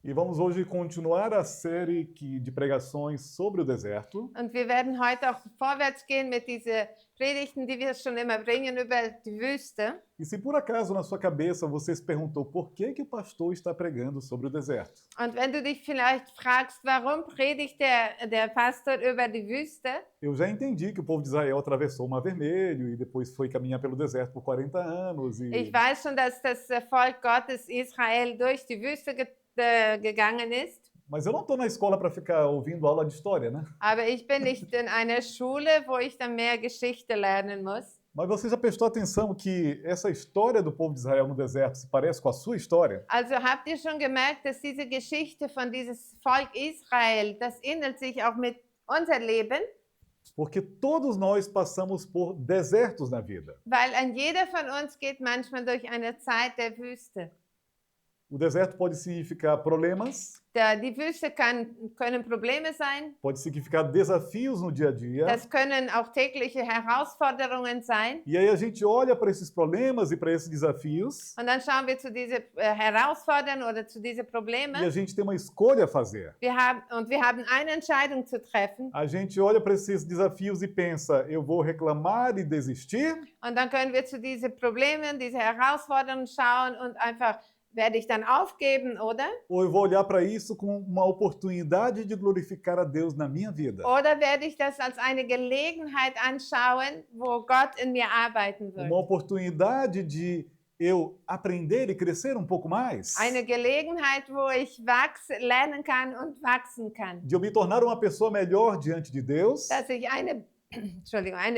E vamos hoje continuar a série de pregações sobre o deserto. Und wir werden heute auch vorwärts gehen mit diesen Predigten, die wir schon immer bringen über die Wüste. E se por acaso na sua cabeça você se perguntou por que o pastor está pregando sobre o deserto, Und wenn du dich vielleicht fragst, warum predigt der Pastor über die Wüste, eu já entendi que o povo de Israel atravessou o Mar Vermelho e depois foi caminhar pelo deserto por 40 anos. ich weiß schon, dass das Volk Gottes Israel durch die Wüste gegangen ist. Mas eu não estou na escola para ficar ouvindo aula de história, né? Aber ich bin nicht in einer Schule, wo ich dann mehr Geschichte lernen muss. Mas você já prestou atenção que essa história do povo de Israel no deserto se parece com a sua história? Also habt ihr schon gemerkt, dass diese Geschichte von dieses Volk Israel, das ähnelt sich auch mit unser Leben? Porque todos nós passamos por desertos na vida. Weil jeder von uns geht manchmal durch eine Zeit der Wüste. O deserto pode significar problemas, Die Wüste können Probleme sein, pode significar desafios no dia a dia. das können auch tägliche Herausforderungen sein. E aí a gente olha para esses problemas e para esses desafios Und dann schauen wir zu diesen Herausforderungen oder zu diesen e a Problemen. gente tem uma escolha a fazer. Wir haben eine Entscheidung zu treffen. A gente olha para esses desafios e pensa, eu vou reclamar e desistir? Und dann können wir zu diesen Problemen, diese Herausforderungen schauen und einfach, werde ich dann aufgeben, oder? Ou eu vou olhar para isso como uma oportunidade de glorificar a Deus na minha vida? Oder werde ich das als eine Gelegenheit anschauen, wo Gott in mir arbeiten Uma wird? oportunidade de eu aprender e crescer um pouco mais? Eine Gelegenheit, wo ich lernen kann und wachsen kann. De eu me tornar uma pessoa melhor diante de Deus Dass ich eine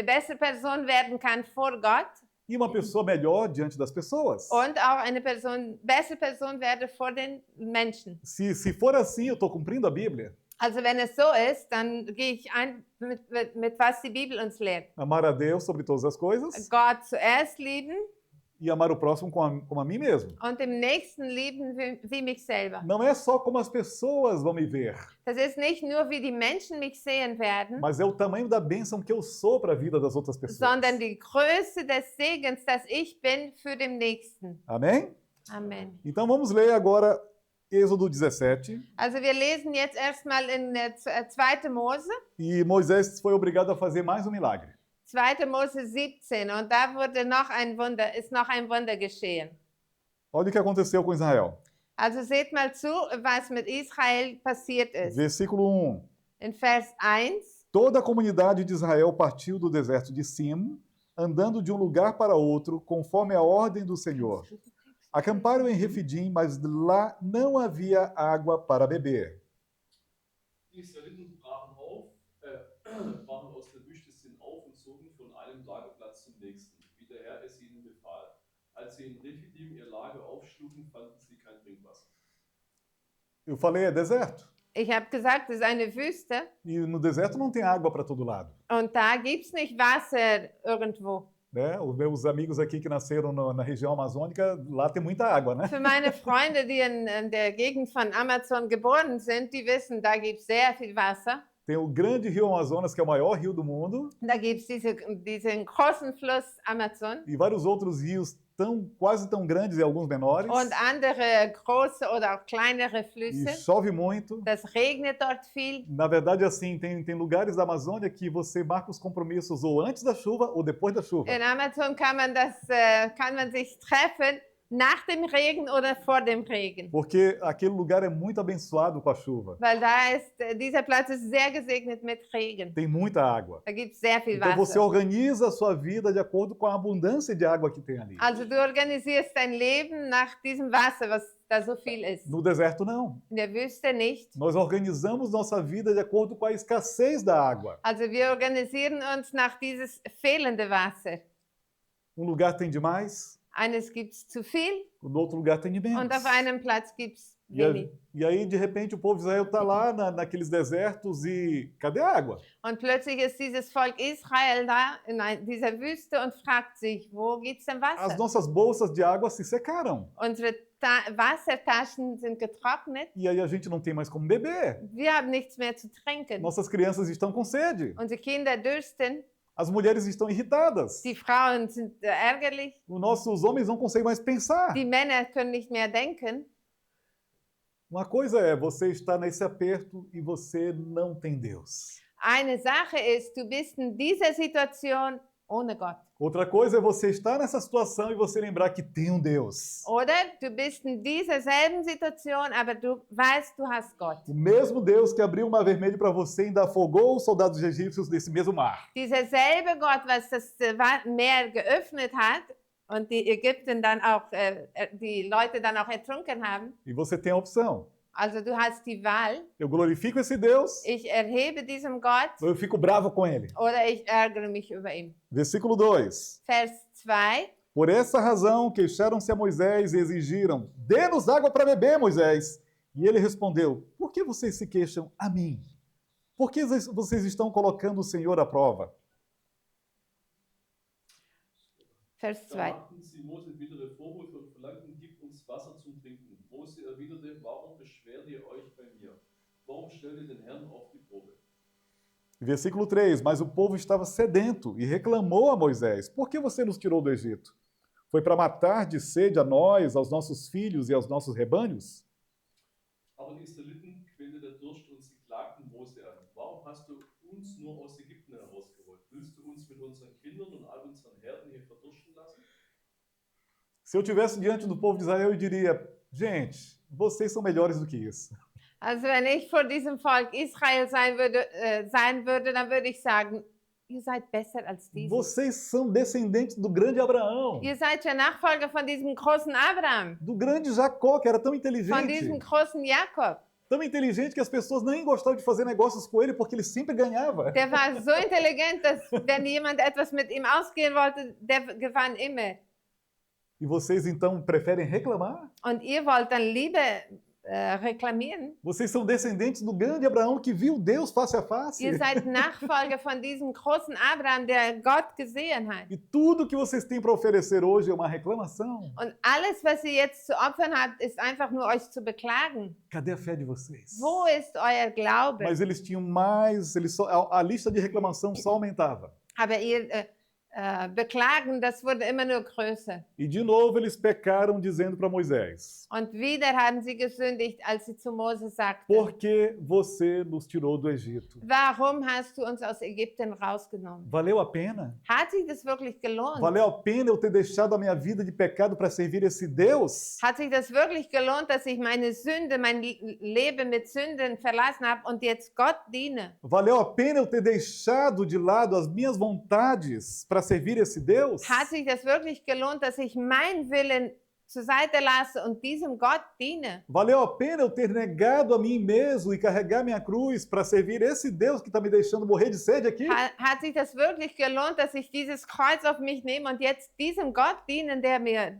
bessere Person werden kann vor Gott e uma pessoa melhor diante das pessoas. und auch eine bessere Person werde vor den Menschen. Se for assim, eu estou cumprindo a Bíblia. Also wenn es so ist, dann gehe ich ein mit was die Bibel uns lehrt. Amar a Deus sobre todas as coisas Gott zuerst lieben e amar o próximo como a mim mesmo. und dem Nächsten lieben wie mich selber. Não é só como as pessoas vão me ver, Das ist nicht nur, wie die Menschen mich sehen werden, mas é o tamanho da bênção que eu sou para a vida das outras pessoas. sondern die Größe des Segens, dass ich bin für den Nächsten. Amém? Amen. Então vamos ler agora Êxodo 17. Also wir lesen jetzt erstmal in 2. Mose, E Moisés foi obrigado a fazer mais um milagre. 2. Mose 17. Und da ist noch ein Wunder geschehen. Olha o que aconteceu com Israel. Also seht mal zu, was mit Israel passiert ist. Versículo 1. In Vers 1. Toda a comunidade de Israel partiu do deserto de Sim, andando de um lugar para outro, conforme a ordem do Senhor. Acamparam em Refidim, mas lá não havia água para beber. Die Israeliten brachen aus der Wüste Sin auf und zogen von einem Lagerplatz zum nächsten, wie der Herr es ihnen befahl. Als sie in Rephidim ihr Lager aufschlugen, fanden sie kein Trinkwasser. Eu falei, é deserto. Ich habe gesagt, es ist eine Wüste. E no deserto não tem água para todo lado. Und da gibt es nicht Wasser irgendwo. Né? Os meus amigos aqui que nasceram na região amazônica, lá tem muita água, né? Für meine Freunde, die in der Gegend von Amazon geboren sind, die wissen, da gibt es sehr viel Wasser. Tem o grande rio Amazonas, que é o maior rio do mundo, Da gibt es diesen großen Fluss Amazon e vários outros rios quase tão grandes e alguns menores. und andere große oder auch kleinere E Flüsse. chove muito. Das regnet dort viel. Na verdade, assim, tem lugares da Amazônia que você marca os compromissos ou antes da chuva ou depois da chuva. In Amazon kann man sich treffen nach dem Regen oder vor dem Regen. Porque aquele lugar é muito abençoado com a chuva. Weil dieser Platz ist sehr gesegnet mit Regen. Tem muita água. Da gibt es sehr viel Então você Wasser. organiza a sua vida de acordo com a abundância de água que tem ali. Also du organisierst dein Leben nach diesem Wasser, was da so viel ist. No deserto, não. In der Wüste nicht. Nós organizamos nossa vida de acordo com a escassez da água. Also wir organisieren uns nach dieses fehlende Wasser. Um lugar tem demais, Eines gibt es zu viel no outro lugar tem de menos. und auf einem Platz gibt es E wenig. aí, de repente, o povo de Israel está lá naqueles desertos e cadê a água? Und plötzlich ist dieses Volk Israel da in dieser Wüste und fragt sich, wo gibt es denn As Wasser? nossas bolsas de água se secaram. Unsere Wassertaschen sind getrocknet. E aí a gente não tem mais como beber. Wir haben nichts mehr zu trinken. Nossas crianças estão com sede. Unsere Kinder dürsten. As mulheres estão irritadas. Die Frauen sind ärgerlich. Os nossos homens não conseguem mais pensar. Die Männer können nicht mehr denken. Uma coisa é você estar nesse aperto e você não tem Deus. Eine Sache ist, du bist in dieser Situation ohne Gott. Outra coisa é você estar nessa situação e você lembrar que tem um Deus. Oder du bist in dieser selben Situation, aber du weißt, du hast Gott. O mesmo Deus que abriu o mar vermelho para você e ainda afogou os soldados egípcios nesse mesmo mar. Dieser selbe Gott, was das Meer geöffnet hat und die Ägypten dann auch, die Leute dann auch ertrunken haben. E você tem a opção. Also du hast die Wahl, Eu glorifico esse Deus ich erhebe diesem Gott ou eu fico bravo com ele. oder ich ärgere mich über ihn. Versículo 2. Vers 2. Por essa razão queixaram-se a Moisés e exigiram: dê-nos água para beber, Moisés. E ele respondeu: por que vocês se queixam a mim? Por que vocês estão colocando o Senhor à prova? Vers Da 2. machten sie Mose bittere Vorwürfe und verlangten, gib uns Wasser zum Trinken. Mose erwiderte, warum beschwert ihr euch bei mir? Warum stellt ihr den Herrn auf die Probe? Versículo 3. Mas o povo estava sedento e reclamou a Moisés: por que você nos tirou do Egito? Foi para matar de sede a nós, aos nossos filhos e aos nossos rebanhos? Aber die Israeliten quälte der Durst und sie klagten Mose an. Warum hast du uns nur aus Ägypten herausgeholt? Willst du uns mit unseren Kindern und all unseren Herden hier verdursten lassen? Se eu estivesse diante do povo de Israel, eu diria: gente, vocês são melhores do que isso. Also wenn ich vor diesem Volk Israel sein würde, dann würde ich sagen, ihr seid besser als diese. Vocês são descendentes do grande Abraão, Ihr seid ja Nachfolger von diesem großen Abraham, do grande Jacó, que era tão von diesem inteligente. großen Jakob. Tão inteligente que as pessoas nem gostavam de fazer negócios com ele porque ele sempre ganhava. Der war so intelligent, dass wenn jemand etwas mit ihm ausgehen wollte, der gewann immer. E vocês então preferem reclamar? Und ihr wollt dann lieber reklamieren? Vocês são descendentes do grande Abraão que viu Deus face a face. Ihr seid Nachfolger von diesem großen Abraham, der Gott gesehen hat. E tudo que vocês têm para oferecer hoje é uma reclamação. Und alles, was ihr jetzt zu opfern habt, ist einfach nur euch zu beklagen. Cadê a fé de vocês? Wo ist euer Glaube? Mas eles tinham mais, a lista de reclamação só aumentava. Aber ihr Beklagen, das wurde immer nur größer. E de novo eles pecaram dizendo para Moisés: Und wieder haben sie gesündigt, als sie zu Mose sagten, por que você nos tirou do Egito? warum hast du uns aus Ägypten rausgenommen? Valeu a pena? Hat sich das wirklich gelohnt? Valeu a pena eu ter deixado a minha vida de pecado para servir esse Deus? Hat sich das wirklich gelohnt, dass ich meine Sünde, mein Leben mit Sünden verlassen habe und jetzt Gott diene? Valeu a pena eu ter deixado de lado as minhas vontades para servir esse Deus? Hat sich das wirklich gelohnt, dass ich meinen Willen zur Seite lasse und diesem Gott diene? Valeu a pena eu ter negado a mim mesmo e carregar minha cruz para servir esse Deus que está me deixando morrer de sede aqui? Hat sich das wirklich gelohnt, dass ich dieses Kreuz auf mich nehme und jetzt diesem Gott dienen, der mir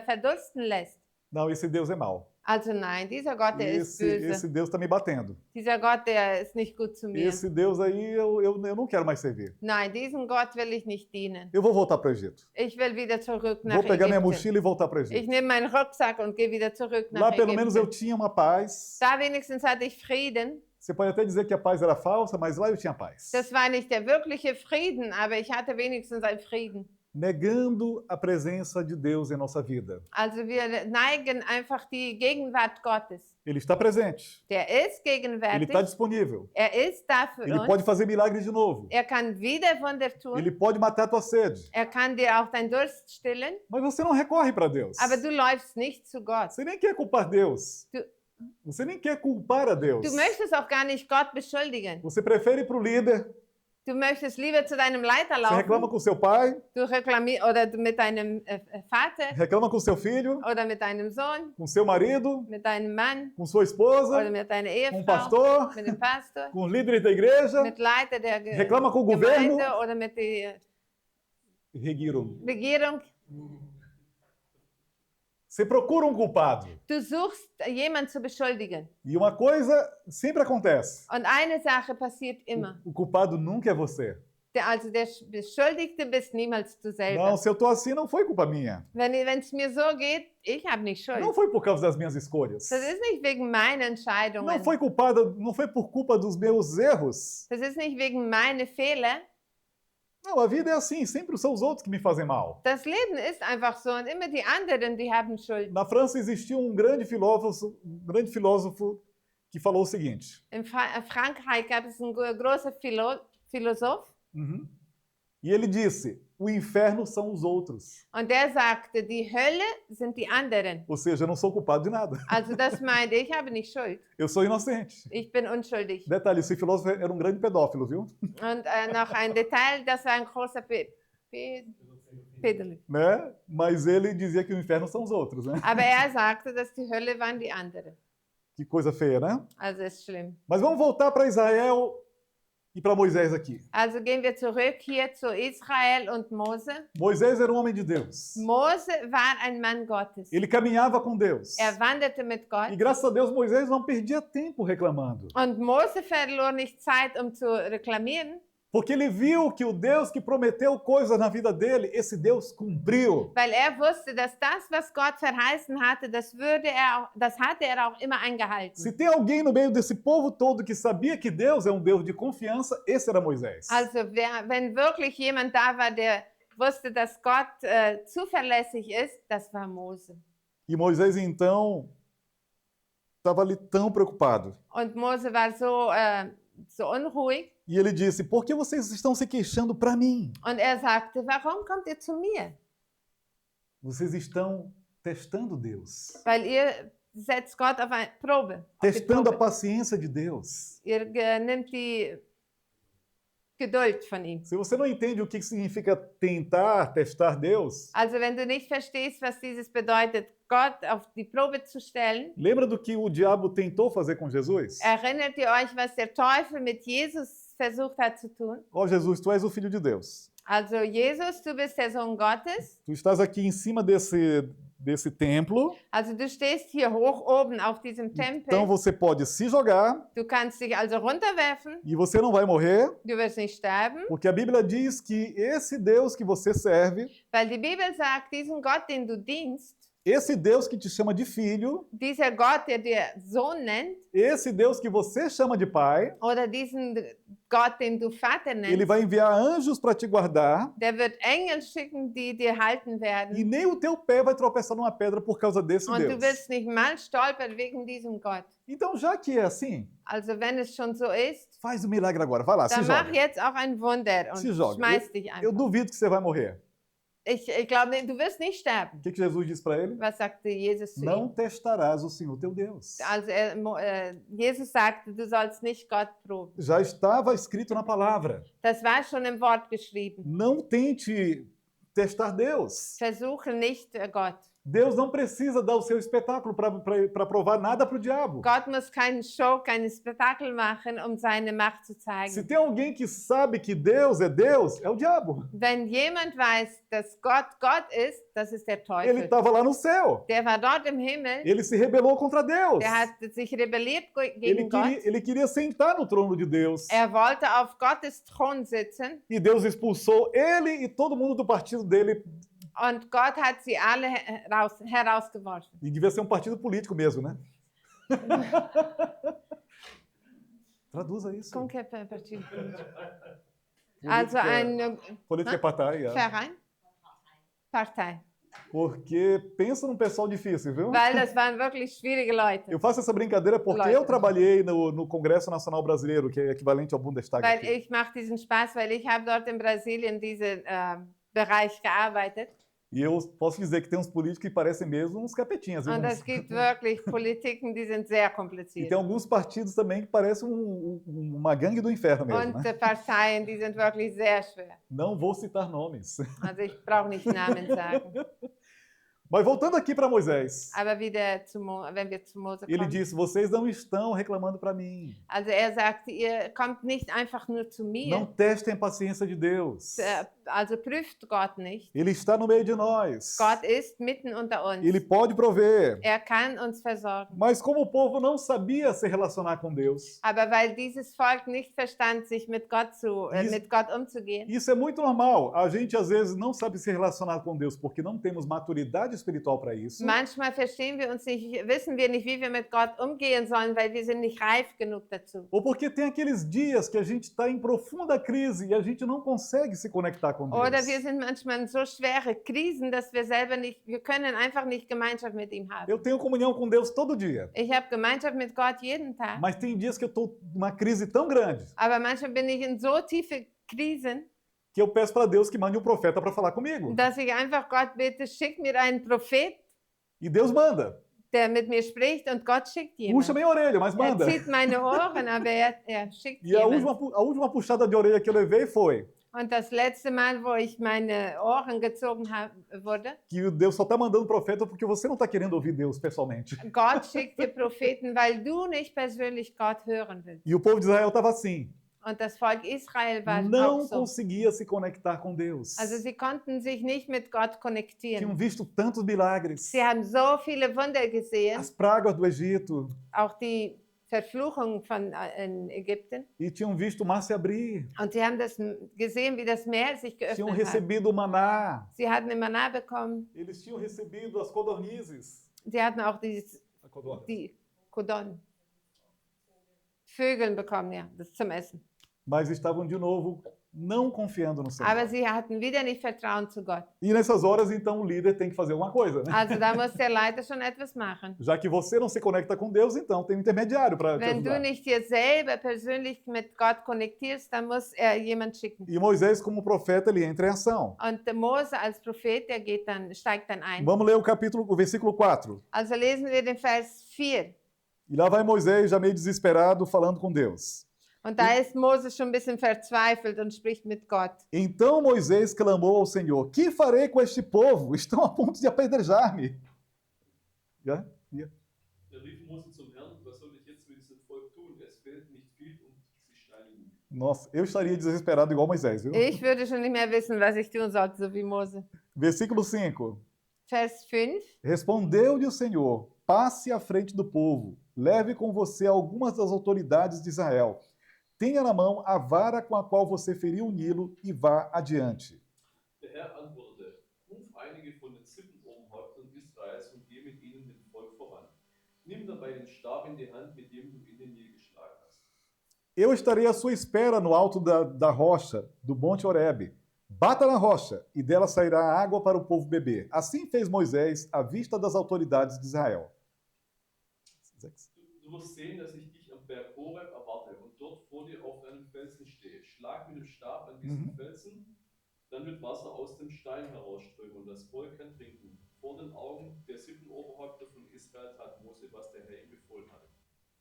verdursten lässt? Não, esse Deus é mau. Also nein, dieser Gott, der ist böse. Esse Deus está me batendo. Dieser Gott, der ist nicht gut zu mir. Esse Deus aí eu não quero mais servir. Nein, diesem Gott will ich nicht dienen. Eu vou voltar para o Egito. Ich will wieder zurück nach Vou pegar minha Ägypten. mochila e voltar para o Ich Egito. nehme meinen Rucksack und gehe wieder zurück nach Lá pelo menos eu Ägypten. tinha uma paz. Da wenigstens hatte ich Frieden. Você pode até dizer que a paz era falsa, mas lá eu tinha paz. Das war nicht der wirkliche Frieden, aber ich hatte wenigstens einen Frieden. Negando a presença de Deus em nossa vida. Also wir neigen einfach die Gegenwart Gottes. Ele está presente. Der ist Ele gegenwärtig. está disponível. Ist da für Ele uns. pode fazer milagres de novo. Kann wieder Wunder tun. Ele pode matar a tua sede. Kann dir auch deinen Durst stillen. Mas você não recorre para Deus. Aber du läufst nicht zu Gott. Você nem quer culpar Deus. Você nem quer culpar a Deus. Du möchtest auch gar nicht Gott beschuldigen. Você prefere ir para o líder. Du möchtest lieber zu deinem Leiter Você reclama laufen. com seu pai, Du reklamierst oder mit deinem Vater reclama com seu filho, oder mit deinem Sohn, com seu marido, mit deinem Mann com sua esposa, oder mit deiner com o Ehefrau, pastor, mit dem Pastor, com os líderes da igreja. mit Leiter der Reclama com o governo. Gemeinde oder mit der Reguiram. Regierung. Você procura um culpado. Du suchst jemanden zu beschuldigen. E uma coisa sempre acontece. Und eine Sache passiert immer. O culpado nunca é você. Also der Beschuldigte bist niemals du selber. Não, se eu tô assim, não foi culpa minha. Wenn es mir so geht, ich habe nicht Schuld. Não foi por causa das minhas escolhas. Das ist nicht wegen meiner Entscheidungen. Não foi não foi por culpa dos meus erros. Das ist nicht wegen meiner Fehler. Não, a vida é assim, sempre são os outros que me fazem mal. Das Leben ist einfach so und immer die anderen, die haben Schuld. Na França existia um grande filósofo que falou o seguinte. In Frankreich gab es einen großen Philosoph Uhum. E ele disse: o inferno são os outros. und der sagte, die Hölle sind die anderen. Ou seja, eu não sou culpado de nada. Also das meinte, ich habe nicht Schuld. Eu sou inocente. Ich bin unschuldig. Detalhe, esse filósofo era um grande pedófilo, viu? Und noch ein Detail, das war ein großer Pädel. Né? Mas ele dizia que o inferno são os outros, né? Aber er sagte, dass die Hölle waren die anderen. Que coisa feia, né? Also ist schlimm. Mas vamos voltar para Israel e para Moisés aqui. Also gehen wir zurück hier zu Israel und Mose. Moisés era um homem de Deus. Mose war ein Mann Gottes. Ele caminhava com Deus. Er wanderte mit Gott. E graças a Deus Moisés não perdia tempo reclamando. Und Mose verlor nicht Zeit, zu reklamieren, Porque ele viu que o Deus que prometeu coisas na vida dele, esse Deus cumpriu. weil er wusste, dass das, was Gott verheißen hatte, das hatte er auch immer eingehalten. Se tem alguém no meio desse povo todo que sabia que Deus é um Deus de confiança, esse era Moisés. Also wenn wirklich jemand da war, der wusste, dass Gott zuverlässig ist, das war Mose. E Moisés então estava ali tão preocupado. Und Mose war so unruhig. E ele disse: por que vocês estão se queixando para mim? Und er sagte, warum kommt ihr zu mir? Vocês estão testando Deus. Weil ihr setzt Gott auf eine Probe. Auf die Testando a Probe. paciência de Deus. Ihr nimmt die Geduld von ihm. Se você não entende o que significa tentar, testar Deus, Also wenn du nicht verstehst, was dieses bedeutet, Gott auf die Probe zu stellen, lembra do que o diabo tentou fazer com Jesus? erinnert ihr euch, was der Teufel mit Jesus versucht hat zu tun? Ó Jesus, tu és o Filho de Deus. Also Jesus, du bist der Sohn Gottes. Tu estás aqui em cima desse templo, Also du stehst hier hoch oben auf diesem então Tempel. você pode se jogar Du kannst dich also runterwerfen. e você não vai morrer, Du wirst nicht sterben, porque a Bíblia diz que esse Deus que você serve, weil die Bibel sagt, diesen Gott, den du dienst, esse Deus que te chama de filho, dieser Gott, der dir Sohn nennt, esse Deus que você chama de pai, oder diesen Gott, den du Vater ele nennst, vai enviar anjos para te guardar der wird Engel schicken, die dir halten e werden. nem o teu pé vai tropeçar numa pedra por causa desse Und du Deus. wirst nicht mal stolpern wegen diesem Gott. Então, já que é assim, Also wenn es schon so ist, faz o milagre agora. Vai lá, se dann mach joga. jetzt auch ein Wunder und Se joga. schmeiß dich Eu einfach. duvido que você vai morrer. Ich glaube, du wirst nicht sterben. O que Jesus disse para ele? Was sagte Jesus zu Não ihm? testarás o Senhor teu Deus. Also Jesus sagte, du sollst nicht Gott proben. Já estava escrito na palavra. Das war schon im Wort geschrieben. Não tente testar Deus. Versuche nicht Gott. Deus não precisa dar o seu espetáculo para provar nada para o diabo. Gott muss keinen Show, kein Spektakel machen, um seine Macht zu Se zeigen. tem alguém que sabe que Deus, é o diabo. Wenn jemand weiß, dass Gott Gott ist, das ist der Ele Teufel. estava lá no céu. Der war dort im Himmel, Ele se rebelou contra Deus. der hat sich rebelliert Ele gegen Gott. ele queria sentar no trono de Deus. Er wollte auf Gottes Thron sitzen E Deus expulsou ele e todo mundo do partido dele. und Gott hat sie alle herausgeworfen. E devia ser um partido político mesmo, né? Traduza isso. Como que é partido político? Also ein Política é partai, é. Verein? Partei. Porque pensa num pessoal difícil, viu? Weil das waren wirklich schwierige Leute. Eu faço essa brincadeira porque Leute. eu trabalhei no Congresso Nacional Brasileiro, que é equivalente ao Bundestag Weil aqui. ich mache diesen Spaß, weil ich habe dort in Brasilien diesen Bereich gearbeitet. E eu posso dizer que tem uns políticos que parecem mesmo uns capetinhas. Viu? Und es gibt wirklich Politiken, die sind sehr E kompliziert. tem alguns partidos também que parecem uma gangue do inferno mesmo, Und né? Parteien, die sind wirklich sehr schwer. Não vou citar nomes. Also ich brauche nicht Namen sagen. Mas voltando aqui para Moisés, Aber wieder wenn wir zu Mose ele kommen. disse: vocês não estão reclamando para mim. Also er sagte, ihr kommt nicht einfach nur zu Não mir. testem a paciência de Deus. Also prüft Gott nicht. Ele está no meio de nós. Gott ist mitten unter uns. Ele pode prover. Er kann uns versorgen. Mas como o povo não sabia se relacionar com Deus, Aber weil dieses Volk nicht verstand, sich mit Gott umzugehen, isso é muito normal. A gente às vezes não sabe se relacionar com Deus porque não temos maturidade espiritual para isso. Manchmal verstehen wir uns nicht, wissen wir nicht, wie wir mit Gott umgehen sollen, weil wir sind nicht reif genug dazu. Ou porque tem aqueles dias que a gente está em profunda crise e a gente não consegue se conectar com Deus. Oder wir sind manchmal in so schwere Krisen, dass wir selber nicht, wir können einfach nicht Gemeinschaft mit ihm haben. Eu tenho comunhão com Deus todo dia, Ich habe Gemeinschaft mit Gott jeden Tag, mas tem dias que eu estou numa crise tão grande aber manchmal bin ich in so tiefe Krisen, que eu peço para Deus que mande um profeta para falar comigo. dass ich einfach Gott bitte, schick mir einen Prophet, E Deus manda. der mit mir spricht, und Gott schickt Puxa jemanden. minha orelha, mas Er manda. zieht meine Ohren, aber er schickt E a jemanden. última puxada de orelha que eu levei foi Und das letzte Mal, wo ich meine Ohren gezogen wurde, que Deus só está mandando profeta porque você não está querendo ouvir Deus pessoalmente. Gott schickt dir Propheten, weil du nicht persönlich Gott hören willst. E o povo de Israel estava assim, Und das Volk Israel war auch não so. conseguia se conectar com Deus. Also sie konnten sich nicht mit Gott Tinham konnektieren. visto tantos milagres, Sie haben so viele Wunder gesehen, as pragas do Egito, auch die Verfluchung in Ägypten. e tinham visto o mar se abrir, Und sie haben das gesehen, wie das Meer sich tinham geöffnet hat. recebido o maná, Sie hatten den Manna bekommen. eles tinham recebido as codornizes. Sie hatten auch die Kodon. Vögel bekommen, ja, das zum Essen. Mas estavam de novo não confiando no Senhor. Aber sie hatten wieder nicht Vertrauen zu Gott. E nessas horas, então, o líder tem que fazer uma coisa, né? Also da muss der Leiter schon etwas machen. Já que você não se conecta com Deus, então tem um intermediário para te Wenn du ajudar. nicht dir selber persönlich mit Gott konnektierst, dann muss er jemand schicken. E Moisés, como profeta, ele entra em ação. Und der Mose als Prophet, der steigt dann ein. Vamos ler o versículo 4. Also lesen wir den Vers 4. E lá vai Moisés, já meio desesperado, falando com Deus. Und da ist Mose schon ein bisschen verzweifelt und spricht mit Gott. Então Moisés clamou ao Senhor: Que farei com este povo? Estão a ponto de apedrejar-me. Ja? Ja. Da rief Mose zum Herrn, was soll ich jetzt mit diesem Volk tun? Es fehlt nicht viel und sie steinigen mich. Nossa, eu estaria desesperado igual Moisés, viu? Ich würde schon nicht mehr wissen, was ich tun sollte, so wie Mose. Versículo 5. Vers 5. Respondeu-lhe o Senhor: Passe à frente do povo, leve com você algumas das autoridades de Israel. Tenha na mão a vara com a qual você feriu o Nilo e vá adiante. Der Herr antwortete, ruf einige von den Sippenoberhäuptern Israels und geh mit ihnen dem Volk voran. Nimm dabei den Stab in die Hand, mit dem du in den Nil geschlagen hast. Eu estarei à sua espera no alto da rocha, do Monte Horebe. Bata na rocha, e dela sairá água para o povo beber. Assim fez Moisés à vista das autoridades de Israel. Du wirst sehen, dass ich dich am Berg Horeb erwarte und dort vor dir auf einem Felsen stehe. Schlag mit dem Stab an diesen Felsen, dann wird Wasser aus dem Stein herausströmen und das Volk kann trinken. Vor den Augen der Sippenoberhäupter von Israel tat Mose, was der Herr ihm befohlen hatte.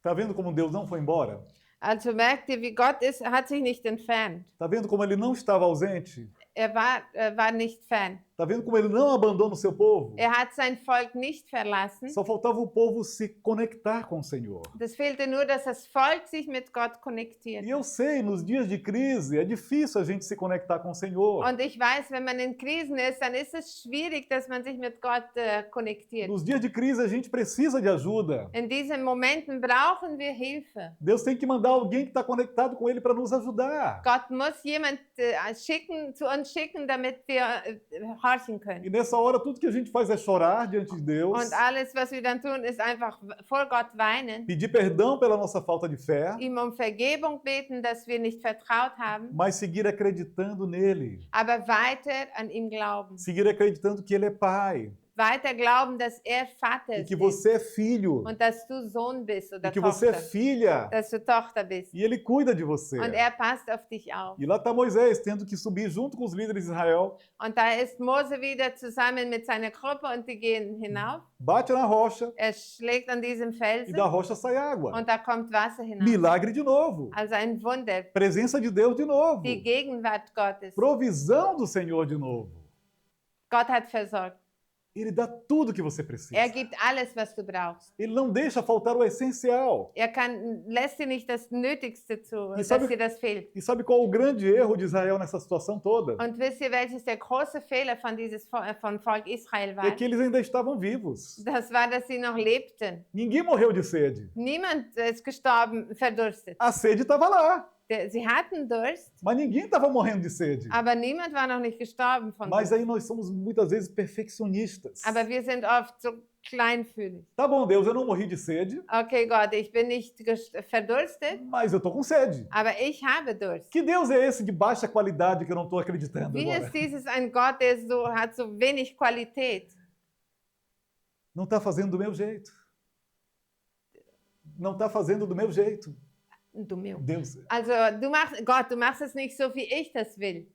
Tá vendo como Deus não foi embora? Also merkt ihr, wie Gott ist, er hat sich nicht entfernt. Tá vendo como ele não estava ausente? Er war nicht fern. Tá vendo como ele não abandona o seu povo? Er hat sein Volk nicht verlassen. Só faltava o povo se conectar com o Senhor. Das fehlte nur, dass das Volk sich mit Gott konnektiert. E eu sei, nos dias de crise, é difícil a gente se conectar com o Senhor. Und ich weiß, wenn man in Krisen ist, dann ist es schwierig, dass man sich mit Gott konnektiert. Nos dias de crise, a gente precisa de ajuda. In diesen Momenten brauchen wir Hilfe. Deus tem que mandar alguém que está conectado com Ele para nos ajudar. Gott muss jemand zu uns schicken, damit wir horchen können. E nessa hora, tudo que a gente faz é chorar diante de Deus, Und alles, was wir dann tun, ist einfach vor Gott weinen, pedir perdão pela nossa falta de fé, ihm um Vergebung beten, dass wir nicht vertraut haben, mas seguir acreditando nele. aber weiter an ihm glauben. Seguir acreditando que Ele é Pai Weiter glauben, dass er Vater e que ist você é filho und dass du Sohn bist e oder que você é Tochter, filha dass du Tochter bist. e Ele cuida de você. Und er passt auf dich auf. E lá está Moisés tendo que subir junto com os líderes de Israel, Und da ist Mose wieder zusammen mit seiner Gruppe und die gehen hinauf. bate na rocha Er schlägt an diesem e Felsen da rocha sai água. und da kommt Wasser hinaus. Milagre de novo. Also ein Wunder. Presença de Deus de novo. Die Gegenwart Gottes. Provisão do Senhor de novo. Gott hat versorgt. Ele dá tudo que você precisa. Er gibt alles, was du brauchst. Ele não deixa faltar o essencial. Lässt dir nicht das Nötigste zu, Ich dass habe- dir das fehlt. E sabe qual o grande erro de Israel nessa situação toda? Und wisst ihr, welches der große Fehler von Volk Israel war? É que eles ainda estavam vivos. Das war, dass sie noch lebten. Ninguém morreu de sede. Niemand ist gestorben, verdurstet. A sede estava lá. Sie hatten Durst, mas ninguém estava morrendo de sede. aber niemand war noch nicht gestorben von Mas Durst. aí nós somos muitas vezes perfeccionistas. Aber wir sind oft so kleinfühlig. Tá bom, Deus, eu não morri de sede, Okay, Gott, ich bin nicht verdurstet, mas eu tô com sede. aber ich habe Durst. Que Deus é esse de baixa qualidade que eu não estou acreditando Wie agora? ist dieses ein Gott, der so hat so wenig Qualität? Não está fazendo do meu jeito. Não está fazendo do meu jeito. Du meu. Deus, Also Gott, du machst es nicht so, wie ich das will.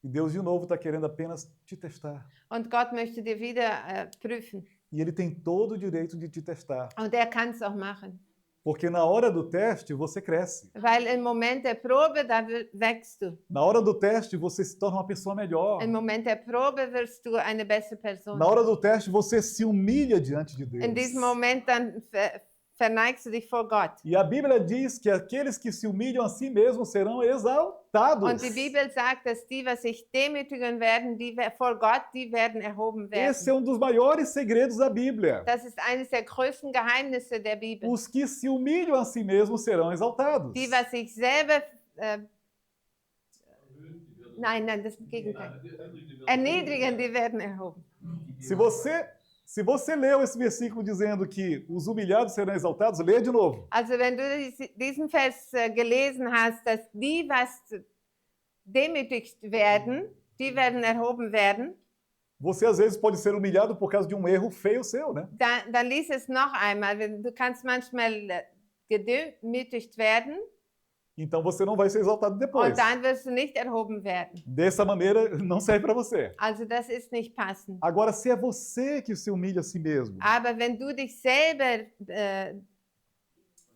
e Deus de novo está querendo apenas te testar. Und Gott möchte dir wieder prüfen. E Ele tem todo o direito de te testar. Und er kann es auch machen. Porque na hora do teste você cresce. Weil im Moment der Probe, da wächst du. Na hora do teste você se torna uma pessoa melhor. Im Moment der Probe wirst du eine bessere Person. Na hora do teste você se humilha diante de In diesem Deus. Moment dann verneigst du dich vor Gott. E a Bíblia diz que aqueles que se humilham a si mesmos serão exaltados. Und die Bibel sagt, dass die, was sich demütigen werden, vor Gott, die werden erhoben Esse werden. é um dos maiores segredos da Bíblia. Das ist eines der größten Geheimnisse der Bibel. Os que se humilham a si mesmos serão exaltados. Die, was sich selber, Erhöhen, die werden- nein, das Gegenteil. Erniedrigen, Erniedrigen, die werden erhoben. Se você leu esse versículo dizendo que os humilhados serão exaltados, leia de novo. Also wenn du diesen Vers gelesen hast, dass die, was demütigt werden, die werden erhoben werden, Você às vezes pode ser humilhado por causa de um erro feio seu, né? dann lies es noch einmal. Du kannst manchmal gedemütigt werden Então você não vai ser exaltado depois. und dann wirst du nicht erhoben werden. Dessa maneira não serve para você. Also das ist nicht passend. Agora, se é você que se humilha a si mesmo, Aber wenn du dich selber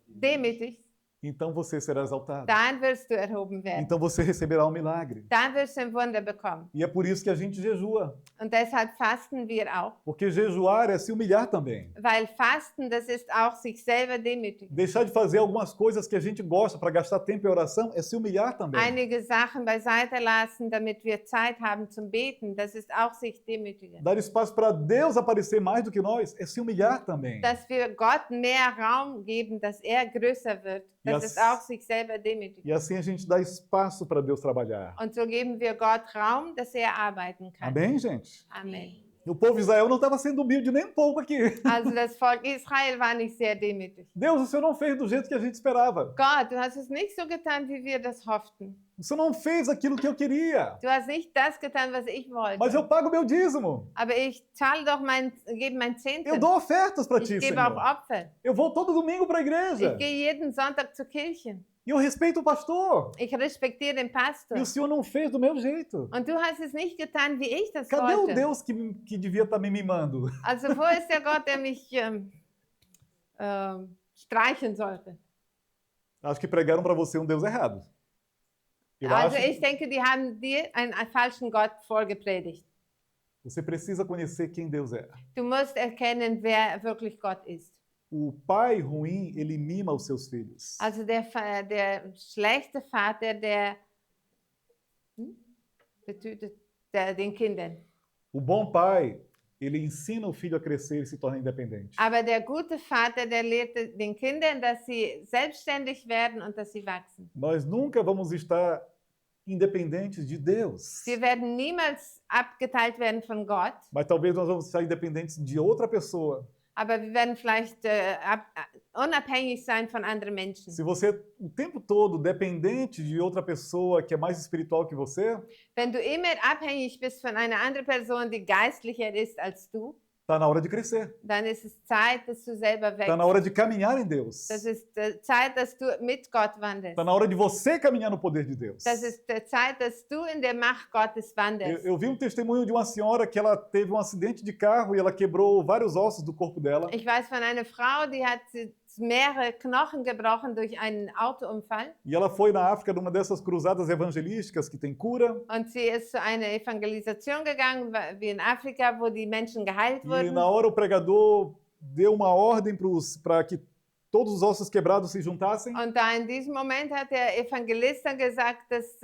demütigst, então você será exaltado. dann wirst du erhoben werden. Então você receberá um milagre. Dann wirst du ein Wunder bekommen. E é por isso que a gente jejua. Und deshalb fasten wir auch. Porque jejuar é se humilhar também. Weil Fasten, das ist auch sich selber demütigen. Deixar de fazer algumas coisas que a gente gosta para gastar tempo em oração é se humilhar também. Einige Sachen beiseite lassen, damit wir Zeit haben zum Beten, das ist auch sich demütigen. Dar espaço para Deus aparecer mais do que nós é se humilhar também. Dass wir Gott mehr Raum geben, dass er größer wird, das Yes. ist auch sich selber demütigen. E assim a gente dá espaço para Deus trabalhar. Und so geben wir Gott Raum, dass er arbeiten kann. Amém, gente? Amen. O povo de Israel não estava sendo humilde nem um pouco aqui. Also das Volk Israel war nicht sehr demütig. Deus, o Senhor não fez do jeito que a gente esperava. Gott, du hast es nicht so getan, wie wir das hofften. O Senhor não fez aquilo que eu queria. Du hast nicht das getan, was ich wollte. Mas eu pago meu dízimo. Aber ich zahle doch gebe mein Eu Zehntel. dou ofertas para Ich ti, gebe auch Senhor. Opfer. Eu vou todo domingo para a igreja. Ich gehe jeden Sonntag zur Kirche. E eu respeito o pastor. Ich respektiere den Pastor. E o Senhor não fez do meu jeito. Und du hast es nicht getan, wie ich das Cadê o wollte. Deus que devia estar me mimando? Also wo ist der Gott, der mich streichen sollte? Acho que pregaram para você um Deus errado. Eu Also acho ich denke, die haben dir einen falschen Gott vorgepredigt. que você precisa conhecer quem Deus é. Du musst erkennen, wer wirklich Gott ist. O pai ruim, ele mima os seus filhos. Also der schlechte Vater, der betötet den Kindern. O bom pai, ele ensina o filho a crescer e se torna independente. Aber der gute Vater, der lehrt den Kindern, dass sie selbstständig werden und dass sie wachsen. Nós nunca vamos estar independentes de Deus. Sie werden niemals abgeteilt werden von Gott, Mas talvez nós vamos estar independentes de outra pessoa. aber wir werden vielleicht unabhängig sein von anderen Menschen. Se você o tempo todo dependente de outra pessoa que é mais espiritual que você, Wenn du immer abhängig bist von einer anderen Person, die geistlicher ist als du, está na hora de crescer. dann ist es Zeit, dass du selber Está na wächst. hora de caminhar em Deus. Das ist Zeit, dass du mit Gott wandelst. Está na hora de você caminhar no poder de Deus. Das ist Zeit, dass du in der Macht Gottes wandelst. Eu vi um testemunho de uma senhora que ela teve um acidente de carro e ela quebrou vários ossos do corpo dela. Ich weiß von einer Frau, die hat mehrere Knochen gebrochen durch einen Autounfall. E ela foi na África numa dessas cruzadas evangelísticas que tem cura. Und sie ist zu einer Evangelisation gegangen, wie in Afrika, wo die Menschen geheilt E wurden. na hora o pregador deu uma ordem para que todos os ossos quebrados se juntassem. Und da in diesem Moment hat der Evangelist dann gesagt, dass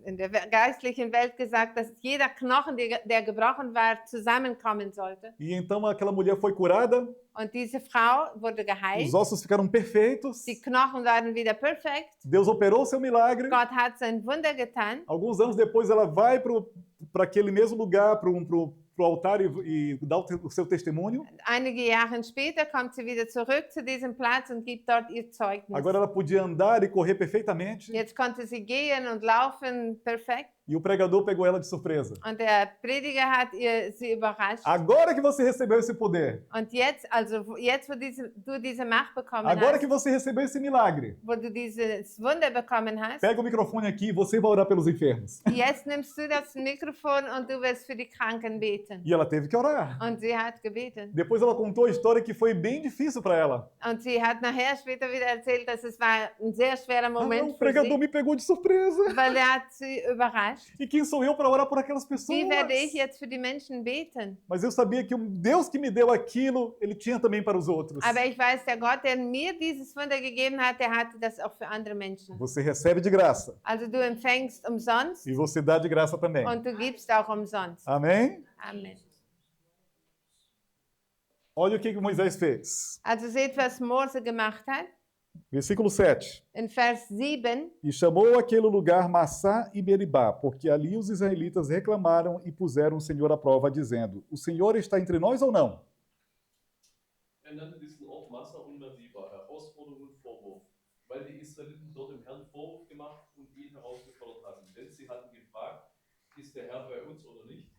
in der geistlichen Welt gesagt, dass jeder Knochen, der gebrochen war, zusammenkommen sollte. E então aquela mulher foi curada, Und diese Frau wurde os geheilt. ossos ficaram perfeitos, Die Knochen waren wieder perfekt. Deus operou seu milagre. Gott hat sein Wunder getan. Alguns anos depois ela vai para aquele mesmo lugar, para o altar e dá o seu testemunho. Einige Jahre später kommt sie wieder zurück zu diesem Platz und gibt dort ihr Zeugnis. Agora ela podia andar e correr perfeitamente. Jetzt konnte sie gehen und laufen perfekt. E o pregador pegou ela de surpresa. Und der Prediger hat sie überrascht. Agora que você recebeu esse poder, Und jetzt, also jetzt, wo du diese Macht bekommen agora hast, que você recebeu esse milagre, wo du dieses Wunder bekommen hast, pega o microfone aqui e você vai orar pelos enfermos. jetzt nimmst du das Mikrofon und du wirst für die Kranken beten. E ela teve que orar. Und sie hat gebetet. Depois ela contou a história que foi bem difícil para ela. Und sie hat nachher später wieder erzählt, dass es war ein sehr schwerer Moment O für pregador sie, me pegou de surpresa. weil er hat sie überrascht. E quem sou eu para orar por aquelas pessoas? Wie werde ich jetzt für die Menschen beten? Mas eu sabia que o Deus que me deu aquilo, ele tinha também para os outros. Aber ich weiß, der Gott, der mir dieses Wunder gegeben hat, der hatte das auch für andere Menschen. Você recebe de graça Also du empfängst umsonst e você dá de graça também. und du gibst auch umsonst. Amém? Amen. Olha o que Moisés fez. Also seht, was Mose gemacht hat. Versículo 7. In Vers 7. E chamou aquele lugar Massá e Meribá, porque ali os israelitas reclamaram e puseram o Senhor à prova, dizendo: O Senhor está entre nós ou não? Nannte diesen Ort Massa und Meriba, Herausforderung und Vorwurf, weil die Israeliten dort dem Herrn Vorwurf gemacht und ihn herausgefordert hatten. Denn sie hatten gefragt, ist der Herr bei uns oder nicht?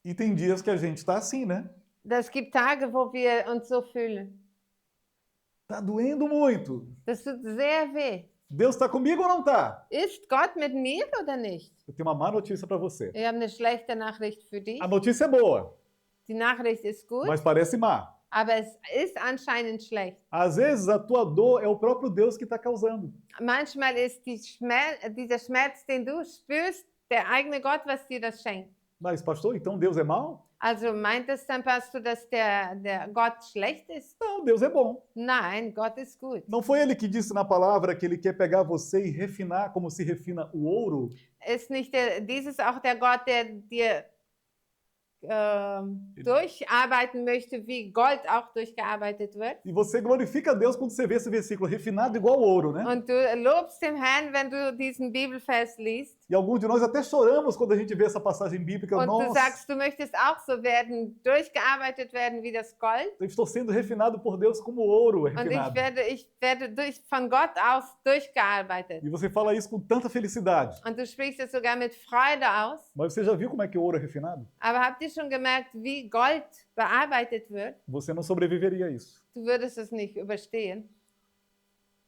E tem dias que a gente está assim, né? Es gibt Tage, wo wir uns so fühlen. Tá doendo muito. Das tut sehr weh. Deus está comigo ou não está? Ist Gott mit mir oder nicht? Eu tenho uma má notícia para você. Ich habe eine schlechte Nachricht für dich. A notícia é boa, Die Nachricht ist gut, mas parece má. aber es ist anscheinend schlecht. Às vezes a tua dor é o próprio Deus que está causando. Manchmal ist dieser Schmerz, den du spürst, der eigene Gott, was dir das schenkt. Mas, pastor, então Deus é mau? Also meint es dann, Pastor, dass der Gott schlecht ist? Não, Deus é bom. Nein, Gott ist gut. Não foi ele que disse na palavra que ele quer pegar você e refinar como se refina o ouro? Ist nicht dieses auch der Gott, der dir durcharbeiten möchte, wie Gold auch durchgearbeitet wird? E você glorifica a Deus quando você vê esse versículo, refinado igual ouro, né? Und du lobst den Herrn, wenn du diesen Bibelvers liest. E alguns de nós até choramos quando a gente vê essa passagem bíblica. Und du Nossa, sagst, du möchtest auch so werden, durchgearbeitet werden wie das Gold. eu estou sendo refinado por Deus como ouro Und refinado. ich werde von Gott aus durchgearbeitet. E você fala isso com tanta felicidade. Und du sprichst es sogar mit Freude aus. Mas você já viu como é que o ouro é refinado? Aber habt ihr schon gemerkt, wie Gold bearbeitet wird? Você não sobreviveria a isso. Du würdest es nicht überstehen.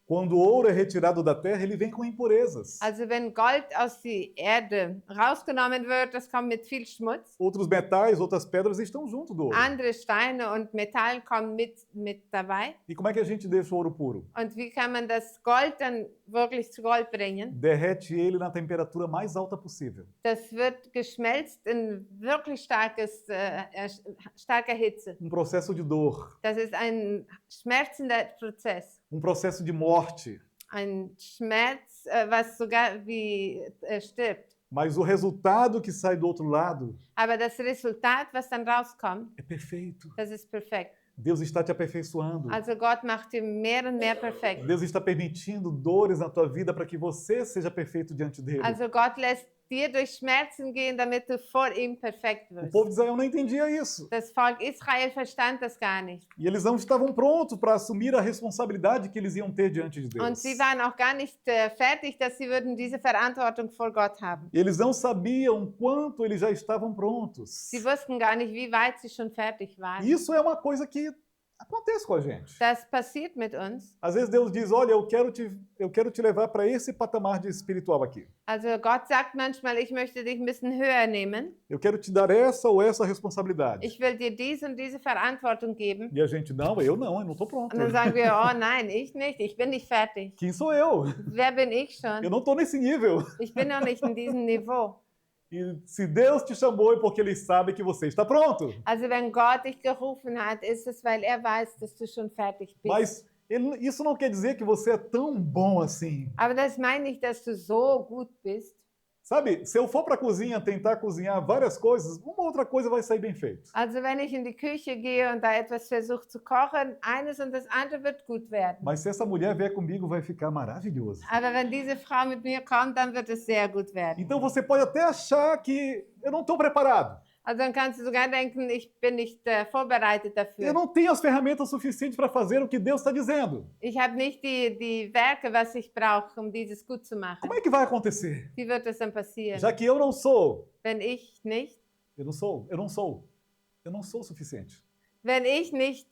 Quando o ouro é retirado da terra, ele vem com impurezas. Also wenn Gold aus der Erde rausgenommen wird, das kommt mit viel Schmutz. Outros metais, outras pedras estão junto do ouro. Andere Steine und Metall kommen mit dabei. E como é que a gente deixa o ouro puro? Und wie kann man das Gold dann wirklich zu Gold bringen? Derrete ele na temperatura mais alta possível. Das wird geschmelzt in wirklich starker Hitze. Processo de dor, Das ist ein schmerzender Prozess. processo de morte. Ein Schmerz, was sogar wie stirbt. Mas o resultado que sai do outro lado Aber das Resultat, was dann rauskommt, é perfeito. das ist perfekt. Deus está te aperfeiçoando. Also Gott macht dir mehr und mehr perfekt. Deus está permitindo dores na tua vida para que você seja perfeito diante dele. Also Gott lässt dir durch Schmerzen gehen, damit du vor ihm perfekt O wirst. povo de Israel não entendia isso. Das Volk Israel verstand das gar nicht. E eles não estavam prontos para assumir a responsabilidade que eles iam ter diante de Und Deus. sie waren auch gar nicht fertig, dass sie würden diese Verantwortung vor Gott haben. Eles não sabiam quanto eles já estavam prontos. Sie wussten gar nicht, wie weit sie schon fertig waren. Isso é uma coisa que acontece com a gente. Das passiert mit uns. Às vezes Deus diz, olha, eu quero te levar para esse patamar de espiritual aqui. Also Gott sagt manchmal, ich möchte dich ein bisschen höher nehmen. Eu quero te dar essa ou essa responsabilidade. Ich will dir diese und diese Verantwortung geben. E a gente, não, eu não estou pronto. Und dann sagen wir, oh nein, ich nicht, ich bin nicht fertig. Quem sou eu? Wer bin ich Eu schon? não estou nesse nível. Ich bin noch nicht in diesem Niveau. E se Deus te chamou é porque Ele sabe que você está pronto. Also wenn Gott dich gerufen hat, ist es, weil er weiß, dass du schon fertig bist. Mas isso não quer dizer que você é tão bom assim. Aber das meint nicht, dass du so gut bist. Sabe, se eu for para a cozinha tentar cozinhar várias coisas, uma outra coisa vai sair bem feito. Also wenn ich in die Küche gehe und da etwas versuche zu kochen, eines und das andere wird gut werden. Mas se essa mulher vier comigo, vai ficar maravilhoso. Aber wenn diese Frau mit mir kommt, dann wird es sehr gut werden. Então você pode até achar que eu não estou preparado. Also dann kannst du sogar denken, ich bin nicht vorbereitet Eu dafür. não tenho as ferramentas suficientes para fazer o que Deus está dizendo. Ich habe nicht die Werke, was ich brauche, um dieses gut zu machen. Como é que vai acontecer? Wie wird das dann passieren? Já que eu não sou Wenn ich nicht o suficiente. Wenn ich nicht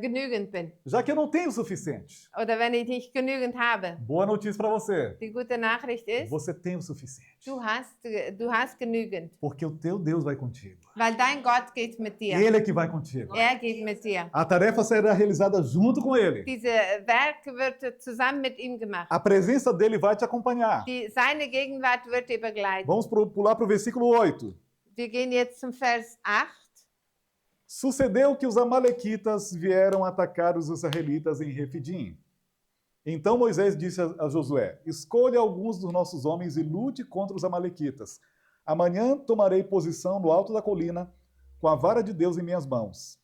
genügend bin Já que eu não tenho o suficiente. oder wenn ich nicht genügend habe. Boa notícia para você. Die gute Nachricht ist, Você tem o suficiente. du hast genügend, Porque o teu Deus vai contigo. weil dein Gott geht mit dir. Ele é que vai contigo. Er geht mit dir. A tarefa será realizada junto com ele. Diese Werk wird zusammen mit ihm gemacht. A presença dele vai te acompanhar. Seine Gegenwart wird dir begleiten. Vamos pular para o versículo 8. Wir gehen jetzt zum Vers 8. Sucedeu que os amalequitas vieram atacar os israelitas em Refidim. Então Moisés disse a Josué: escolha alguns dos nossos homens e lute contra os amalequitas. Amanhã tomarei posição no alto da colina, com a vara de Deus em minhas mãos.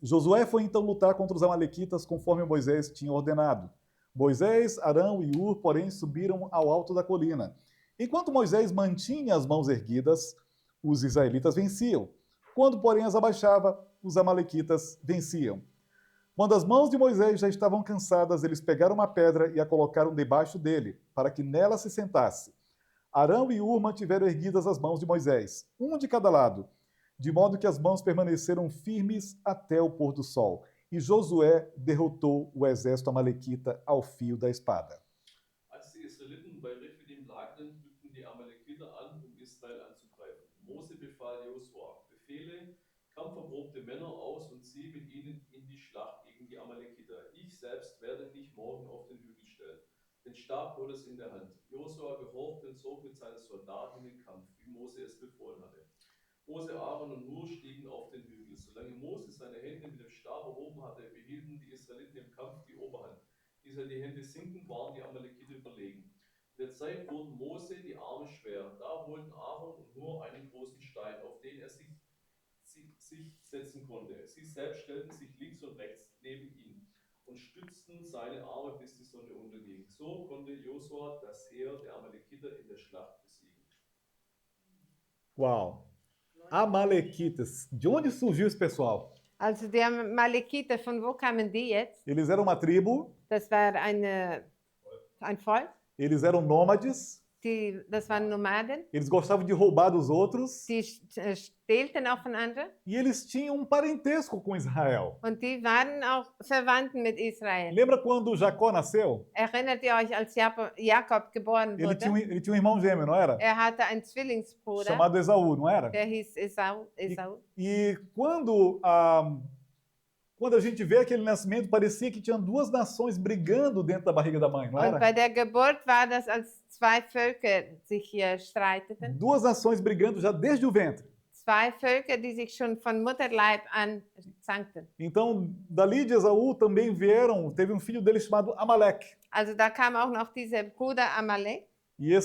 Josué foi então lutar contra os amalequitas conforme Moisés tinha ordenado. Moisés, Arão e Ur, porém, subiram ao alto da colina. Enquanto Moisés mantinha as mãos erguidas, os israelitas venciam. Quando, porém, as abaixava, os amalequitas venciam. Quando as mãos de Moisés já estavam cansadas, eles pegaram uma pedra e a colocaram debaixo dele, para que nela se sentasse. Arão e Ur mantiveram erguidas as mãos de Moisés, um de cada lado, de modo que as mãos permaneceram firmes até o pôr do sol. E Josué derrotou o exército amalequita ao fio da espada. Als die Israeliten bei Rephidim lagerten, rückten die Amalekiter an, Israel anzugreifen. Mose befahl Josua: Befehle kampferprobte Männer aus und zieh mit ihnen in die Schlacht gegen die Amalekiter. Ich selbst werde dich morgen auf den Hügel stellen. Den Stab Gottes in der Hand. Josua gehorchte und zog mit seinen Soldaten in den Kampf, wie Mose es befohlen hatte. Mose, Aaron und Hur stiegen auf den Hügel. Solange Mose seine Hände mit dem Stab erhoben hatte, behielten die Israeliten im Kampf die Oberhand. Diese die Hände sinken, waren die Amalekiter überlegen. In der Zeit wurden Mose die Arme schwer. Da holten Aaron und Hur einen großen Stein, auf den er sich setzen konnte. Sie selbst stellten sich links und rechts neben ihn und stützten seine Arme, bis die Sonne unterging. So konnte Josua das Heer der Amalekiter in der Schlacht besiegen. Uau! Amalequitas. De onde surgiu esse pessoal? Also die Amalekiter, von wo kamen die jetzt? Eles eram uma tribo, Das war ein Volk, eles eram nômades, das waren Nomaden, eles gostavam de roubar dos outros die stehlten aufeinander e eles tinham um parentesco com Israel. und die waren auch Verwandten mit Israel. Lembra quando Jacó nasceu? Erinnert ihr euch, als Jakob geboren Ele tinha, wurde? ele tinha um irmão gêmeo, não era? Er hatte einen Zwillingsbruder, Chamado Esaú, não era? der hieß Esau. E quando a gente vê aquele nascimento, parecia que tinha duas nações brigando dentro da barriga da mãe, não Und era? bei der Geburt war das, als zwei Völker sich streiteten. Duas nações brigando já desde o ventre. Zwei Völker, die sich schon von Mutterleib an zankten. Então, dali de Esaú também teve um filho dele chamado Amaleque. Also da kam auch noch dieser Bruder Amalek. E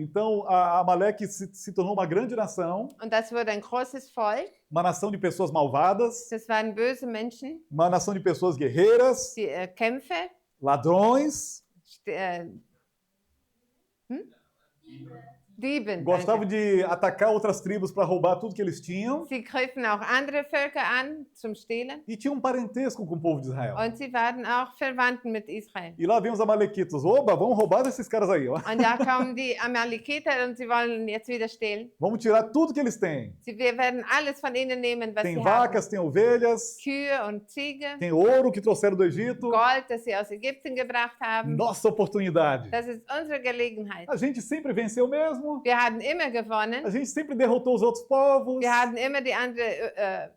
então, a Amaleque se tornou uma grande nação, Und das wurde ein großes Volk. uma nação de pessoas malvadas, Das waren böse Menschen, uma nação de pessoas guerreiras, die Kämpfer, ladrões, Dieben. gostavam Danke. de atacar outras tribos para roubar tudo que eles tinham. Sie griffen auch andere Völker an zum Stehlen. E tinha um parentesco com o povo de Israel. Und sie waren auch Verwandten mit Israel. E lá vem os amalequitas. Oba, vamos roubar desses caras aí. Ó. Und da kommen die Amalekiter und sie wollen jetzt wieder stehlen. Vamos tirar tudo que eles têm. Wir werden alles von ihnen nehmen, was Tem sie vacas, tem ovelhas, haben. Kühe und Ziege, tem ouro que trouxeram do Egito. Gold, das sie aus Ägypten gebracht haben. Nossa oportunidade. Das ist unsere Gelegenheit. A gente sempre venceu mesmo. Wir haben immer gewonnen. A gente sempre derrotou os outros povos. Wir haben immer die anderen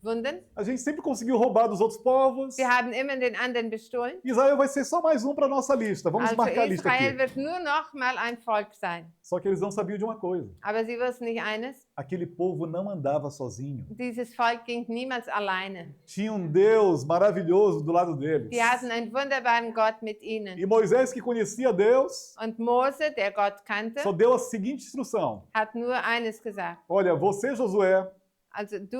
Wunden. A gente sempre conseguiu roubar dos outros povos. Wir haben immer den anderen bestohlen. Israel vai ser só mais um para nossa lista. Vamos Also marcar a lista Israel aqui. wird nur noch mal ein Volk sein. Só que eles não sabiam de uma coisa. Aber sie wussten nicht eines, Aquele povo não andava sozinho. dieses Volk ging niemals alleine. Tinha um Deus maravilhoso do lado deles. Die hatten einen wunderbaren Gott mit ihnen. E Moisés, que conhecia Deus, Und Mose, der Gott kannte, só deu a seguinte instrução. hat nur eines gesagt. Olha, você, Josué, Also du,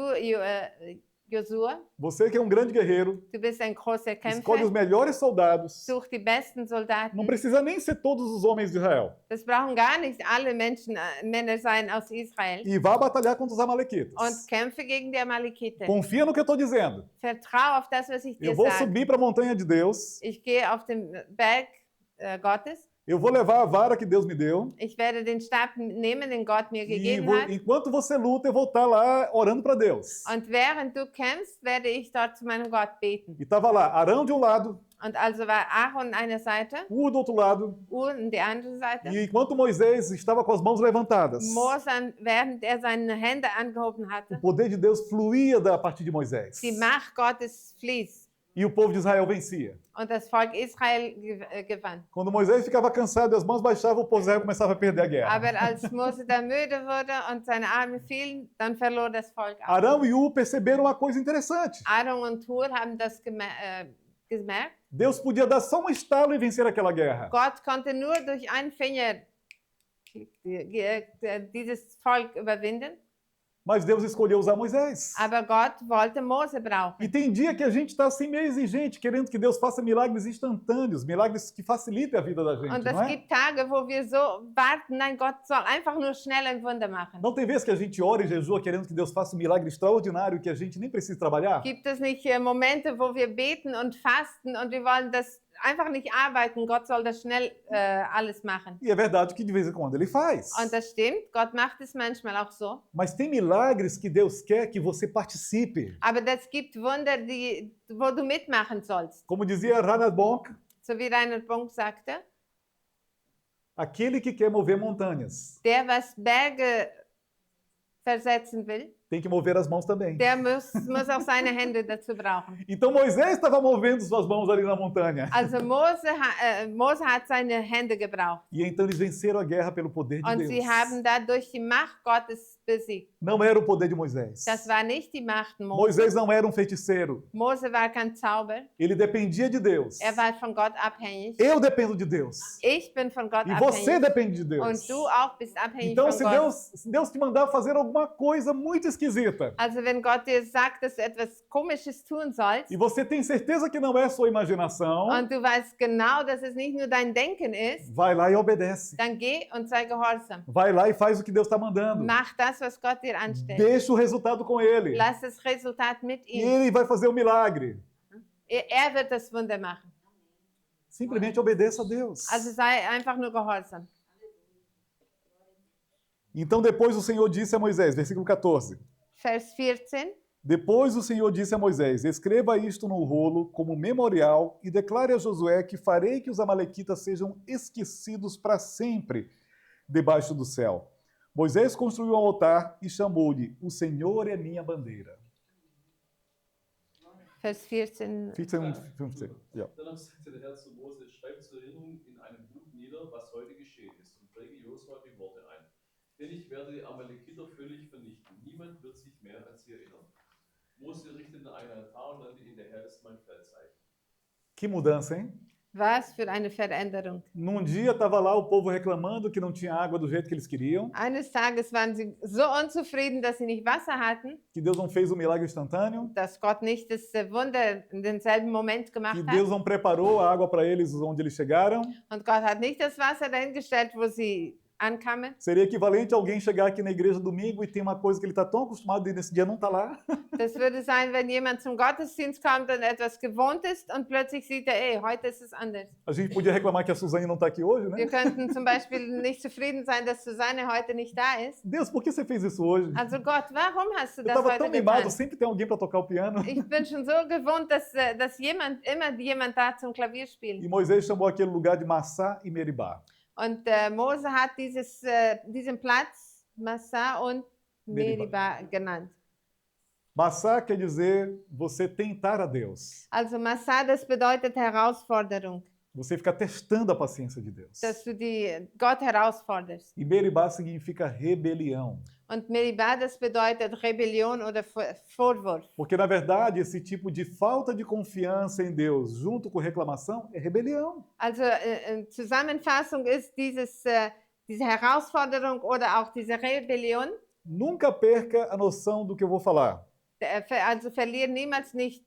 Josua, você que é um grande guerreiro, du bist ein großer escolhe os Kämpfer, melhores soldados. such die besten Não Soldaten. precisa nem ser todos os homens de Israel. Das brauchen gar nicht alle Menschen, Männer sein aus Israel. E vá batalhar contra os amalequitas. Und kämpfe gegen die Amalekite. Confia no que eu estou dizendo. Vertrau auf das, was ich dir Eu vou sage. subir para a montanha de Deus. Ich gehe auf den Berg Gottes. Eu vou levar a vara que Deus me deu. Ich werde den Stab nehmen, den Gott mir E gegeben vou, hat. enquanto você luta, eu vou estar lá orando para Deus. Und während du kämpfst, werde ich dort zu meinem Gott beten. E estava lá Arão de um lado, Und also war Aaron an einer Seite, Ur do outro lado. Ur an die andere Seite. E enquanto Moisés estava com as mãos levantadas, Mose, während er seine Hände angehoben hatte, o poder de Deus fluía da partir de Moisés. die Macht Gottes fließt. E o povo de Israel vencia. Und das Volk Israel gewann. Quando Moisés ficava cansado e as mãos baixavam, o povo de Israel começava a perder a guerra. Aber als Mose da müde wurde und seine Arme fielen, dann verlor das Volk auch. Arão e Ur perceberam uma coisa interessante. Aaron und Hur haben das gemerkt. Deus podia dar só um estalo e vencer aquela guerra. Gott konnte nur durch einen Finger dieses Volk überwinden. Mas Deus escolheu usar Moisés. Aber Gott wollte Mose brauchen. E tem dia que a gente está assim meio exigente, querendo que Deus faça milagres instantâneos, milagres que facilitem a vida da gente, Und es não é? gibt Tage, wo wir so warten, nein, Gott soll einfach nur schnell ein Wunder machen. Não tem vezes que a gente ora e jejua querendo que Deus faça um milagre extraordinário que a gente nem precisa trabalhar? Gibt es nicht Momente, wo wir beten und fasten und wir wollen das einfach nicht arbeiten, Gott soll das schnell alles machen. E é verdade que de vez em quando ele faz. Und das stimmt, Gott macht es manchmal auch so. Mas tem milagres que Deus quer que você participe. Aber das gibt Wunder, wo du mitmachen sollst. Como dizia Reinhard Bonk, So wie Reinhard Bonk sagte, aquele que quer mover montanhas der, was Berge versetzen will, tem que mover as mãos também. der muss auch seine Hände dazu brauchen. Então Moisés estava movendo suas mãos ali na montanha. Also Mose hat seine Hände gebraucht. E então eles venceram a guerra pelo poder de Und sie Deus. haben dadurch die Macht Gottes besiegt. Não era o poder de Moisés. Das war nicht die Macht Mose. Moisés não era um feiticeiro. Mose war kein Zauber. Ele dependia de Deus. Er war von Gott abhängig. Eu dependo de Deus. Ich bin von Gott E você abhängig. depende de Deus. Und du auch bist abhängig Então, von se Gott. Deus te mandar fazer alguma coisa muito esquisita, Also wenn Gott dir sagt, dass du etwas Komisches tun sollst, e você tem certeza que não é sua imaginação, und du weißt genau, dass es nicht nur dein Denken ist, vai lá e obedece. dann geh und sei gehorsam. Vai lá e faz o que Deus está mandando. Mach das, was Gott dir anstellt. Deixa o resultado com Ele. Lass das Resultat mit E ihm. Ele vai fazer o milagre. Er wird das Wunder machen. Simplesmente obedeça a Deus. Also sei einfach nur gehorsam. Então depois o Senhor disse a Moisés, versículo 14. Vers 14. Depois o Senhor disse a Moisés: escreva isto no rolo como memorial e declare a Josué que farei que os amalequitas sejam esquecidos para sempre debaixo do céu. Moisés construiu um altar e chamou-lhe: O Senhor é minha bandeira. Vers 14. 15. Ja. Danach sagte der Herr zu Mose, schreib zur Erinnerung in einem Buch nieder, was heute geschehen ist, und präge Josua die Worte ein. Denn ich werde die Amalekiter völlig vernichten. Niemand wird sich mehr an sie erinnern. Mose richtete einen Altar und nannte ihn, der Herr ist mein Feldzeichen. Que mudança, hein? Was für eine Veränderung. Num dia estava lá o povo reclamando que não tinha água do jeito que eles queriam, Eines Tages waren sie so unzufrieden, dass sie nicht Wasser hatten, que Deus não fez o milagre instantâneo, dass Gott nicht das Wunder in denselben Moment gemacht que hat. Deus não preparou a água para eles onde eles chegaram. Und Gott hat nicht das Wasser dahingestellt, wo sie ankamen. Seria equivalente a alguém chegar aqui na igreja domingo e tem uma coisa que ele está tão acostumado e nesse dia não está lá. Das würde sein, wenn jemand zum Gottesdienst kommt und etwas gewohnt ist und plötzlich sieht er, heute ist es anders. A gente podia reclamar que a Suzane não está aqui hoje, né? Wir könnten zum Beispiel nicht zufrieden sein, dass Susanne heute nicht da ist. Deus, por que você fez isso hoje? Also Gott, warum hast du Eu das estava heute tão mimado, getan? sempre tem alguém para tocar o piano. Ich bin schon so gewohnt, dass immer jemand da zum Klavier spielt. E Moisés chamou aquele lugar de Massá e Meribá. Und Mose hat diesen Platz Massa und Meribah Meribah genannt. Massá quer dizer você tentar a Deus. Also Massah, das bedeutet Herausforderung, Você fica testando a paciência de Deus. dass du Gott herausforderst. E Meribá significa rebelião. Und Meribah, das bedeutet Rebellion oder Vorwurf. Porque, na verdade, esse tipo de falta de confiança em Deus, junto com reclamação, é rebelião. Also Zusammenfassung ist diese Herausforderung oder auch diese Rebellion. Nunca perca a noção do que eu vou falar. Also verliere niemals nicht,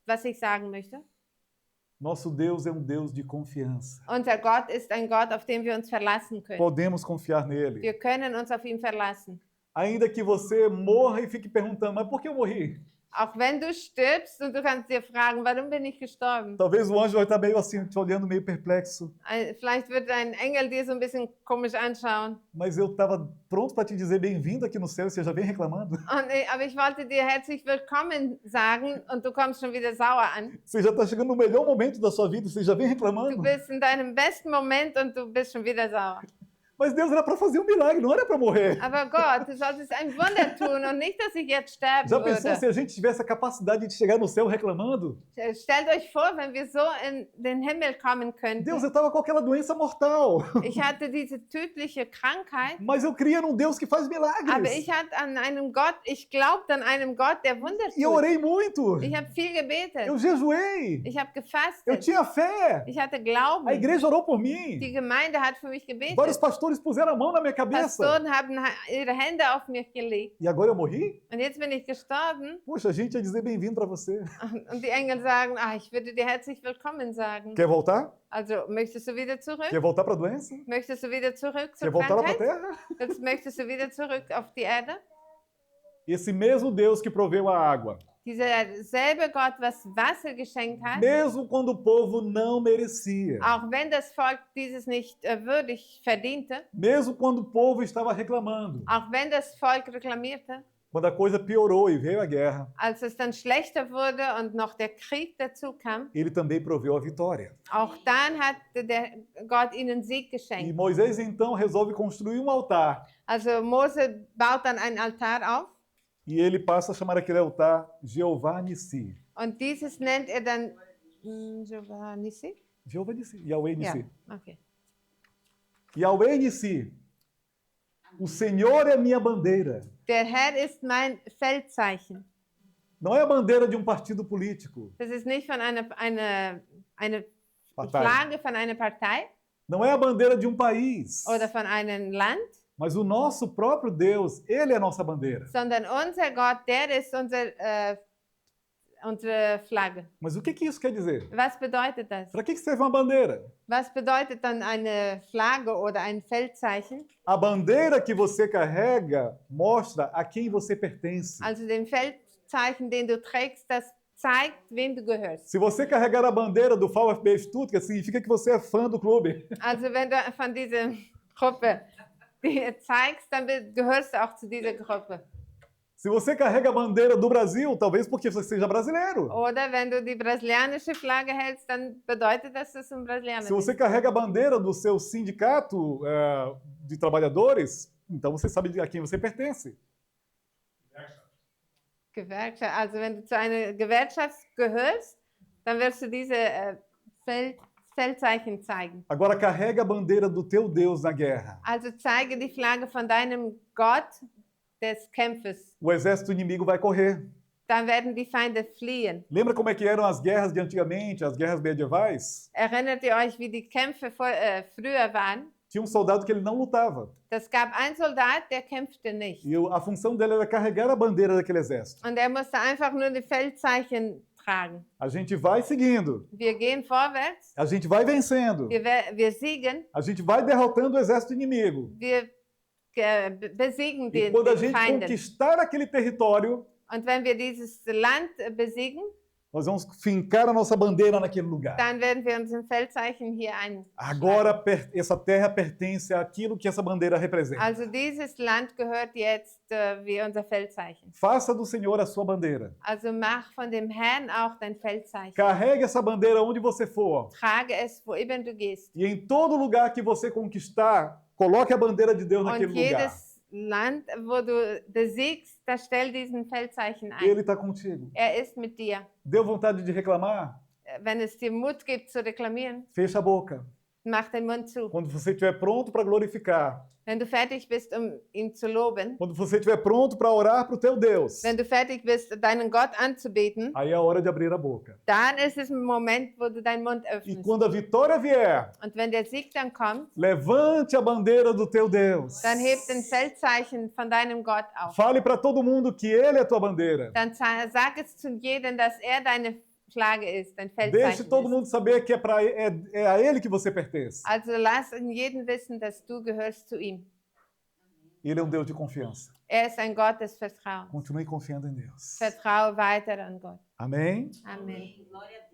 was ich sagen möchte. Nosso Deus é um Deus de confiança. Unser Gott ist ein Gott, auf den wir uns verlassen können. Podemos confiar nele. Wir können uns auf ihn verlassen. Ainda que você morra e fique perguntando, mas por que eu morri? Auch wenn du stirbst und du kannst dir fragen, warum bin ich gestorben? Talvez o anjo vai estar meio assim, te olhando meio perplexo. Vielleicht wird ein Engel dir so ein bisschen komisch anschauen. Mas eu estava pronto para te dizer bem-vindo aqui no céu e você já vem reclamando. Aber ich wollte dir herzlich willkommen sagen und du kommst schon wieder sauer an. Você já está chegando no melhor momento da sua vida e você já vem Du reclamando. bist in deinem besten Moment und du bist schon wieder sauer. Mas Deus era para fazer um milagre, não era para morrer. Aber Gott, du solltest ein Wunder tun und nicht, dass ich jetzt sterben Já pensou würde. se a gente tivesse a capacidade de chegar no céu reclamando? Stellt euch vor, wenn wir so in den Himmel kommen könnten. Deus, eu estava com aquela doença mortal, Ich hatte diese tödliche Krankheit, mas eu cria num Deus que faz aber milagres. ich glaubte an einem Gott, der Wunder E eu tut. orei muito. Ich habe viel gebetet. Eu jejuei. Ich habe Eu gefastet. tinha fé. Ich hatte A Glauben. igreja orou por Die mim. Gemeinde hat für mich Vários gebetet. pastores puseram a mão na minha cabeça. Pastoren haben ihre Hände auf mich gelegt. E agora eu morri? Und jetzt bin ich gestorben. Poxa, a gente ia dizer bem-vindo para você. Und die Engel sagen, ich würde dir herzlich willkommen sagen. Quer voltar? Also, möchtest du wieder zurück? Quer voltar para a doença? Möchtest du wieder zurück Quer zur voltar lá para a Krankheit? terra? Möchtest du wieder zurück auf die Erde? Esse mesmo Deus que proveu a água, Dieser selbe Gott, was Wasser geschenkt hat, mesmo quando o povo não merecia, auch wenn das Volk dieses nicht würdig verdiente, mesmo quando o povo estava reclamando, auch wenn das Volk reklamierte, quando a coisa piorou e veio a guerra, als es dann schlechter wurde und noch der Krieg dazu kam, ele também proveu a vitória. auch dann hat der Gott ihnen Sieg E geschenkt. Moisés então resolve construir um altar. Also Mose baut dann einen Altar auf E ele passa a chamar aquele altar Jeová Nissi. und dieses nennt er dann Jehovah Nissi? Jeová Nissi. Yahweh Ja, Nissi. okay. Yahweh Nissi. O Senhor é a minha bandeira. Der Herr ist mein Feldzeichen. Não é a bandeira de um partido político. Das ist nicht von einer Partei. Flagge von einer Partei Não é a bandeira de um país. oder von einem Land, Mas o nosso próprio Deus, ele é a nossa bandeira. sondern unser Gott, der ist unsere Flagge. Mas o que isso quer dizer? Was bedeutet das? Para que serve uma bandeira? Was bedeutet dann eine Flagge oder ein Feldzeichen? A bandeira que você carrega mostra a quem você pertence. Also den Feldzeichen, den du trägst, das zeigt, wem du gehörst. Se você carregar a bandeira do VfB Stuttgart, significa que você é fã do clube. Also wenn du von dieser Gruppe die zeigst, dann gehörst du auch zu dieser Gruppe. Se você carrega a bandeira do Brasil, talvez porque você seja brasileiro. Oder wenn du die brasilianische Flagge hältst, dann bedeutet das, dass du ein Brasilianer Se você bist. carrega a bandeira do seu sindicato de trabalhadores, então você sabe a quem você pertence. Gewerkschaft. Also wenn du zu einer Gewerkschaft gehörst, dann wirst du diese Feldzeichen zeigen. Agora carrega a bandeira do teu Deus na guerra. Also zeige die Flagge von deinem Gott des Kämpfes. O exército inimigo vai correr. Dann werden die Feinde fliehen. Lembra como é que eram as guerras de antigamente, as guerras medievais? Erinnert ihr euch, wie die Kämpfe früher waren? Tinha um soldado que ele não lutava. Das gab einen Soldat, der kämpfte nicht. E a função dele era carregar a bandeira daquele exército. Und er musste einfach nur die Feldzeichen tragen. A gente vai seguindo. Wir gehen vorwärts, A gente vai vencendo. wir siegen, A gente vai derrotando o exército inimigo. wir besiegen E den quando a gente Feinden. conquistar aquele território, Und wenn wir dieses Land besiegen, nós vamos fincar a nossa bandeira naquele lugar. dann werden wir unseren Feldzeichen hier ein. Agora essa terra pertence àquilo que essa bandeira representa. Also dieses Land gehört jetzt wie unser Feldzeichen. Faça do Senhor a sua bandeira. Also mach von dem Herrn auch dein Feldzeichen. Carregue essa bandeira onde você for. Trage es, wo immer du gehst. E em todo lugar que você conquistar, coloque a bandeira de Deus Und naquele lugar. Land, wo du besiegst, da stell diesen Feldzeichen ein. Ele está contigo. Ist mit dir. Deu vontade de reclamar? Wenn es dir Mut gibt zu reklamieren, Fecha a boca. mach den Mund zu. Quando você estiver pronto para glorificar, Wenn du fertig bist, ihn zu loben, quando você estiver pronto para orar para o teu Deus, wenn du fertig bist, deinen Gott anzubeten, aí é a hora de abrir a boca. dann ist es ein Moment, wo du deinen Mund E öffnest. quando a vitória vier, Und wenn der Sieg dann kommt, levante a bandeira do teu Deus. dann heb den Feldzeichen von deinem Gott auf. Fale para todo mundo que ele é a tua bandeira. Dann sag es zu jedem, dass deine Flagge ist, dein Deixe Feldzeichen todo ist. mundo saber que é a ele que você pertence. Also lass jeden wissen, dass du gehörst zu ihm. Ele é um Deus de confiança. Ist ein Gott des Vertrauens. Continue confiando em Deus. Vertraue weiter an Gott. Amém? Amen. Glória a Deus.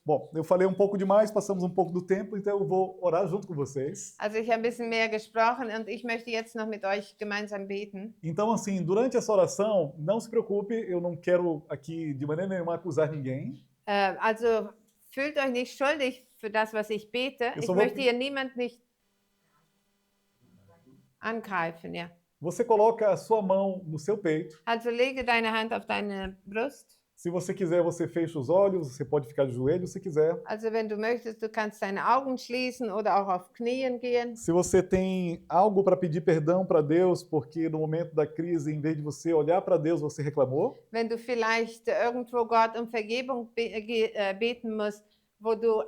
Bom, eu falei um pouco demais, passamos um pouco do tempo, então eu vou orar junto com vocês. Also ich habe ein bisschen mehr gesprochen und ich möchte jetzt noch mit euch gemeinsam beten. Então, assim, durante essa oração, não se preocupe, eu não quero aqui de maneira nenhuma acusar ninguém. Also fühlt euch nicht schuldig für das, was ich bete. Ich só vou- möchte hier niemand nicht angreifen. Ja. Você coloca a sua mão no seu peito. Also lege deine Hand auf deine Brust. Se você quiser, você fecha os olhos, você pode ficar de joelho se quiser. Also wenn du möchtest, du kannst deine Augen schließen oder auch auf Knien gehen. Se você tem algo para pedir perdão para Deus, porque no momento da crise, em vez de você olhar para Deus, você reclamou. Wenn du vielleicht irgendwo Gott um Vergebung beten musst, wo du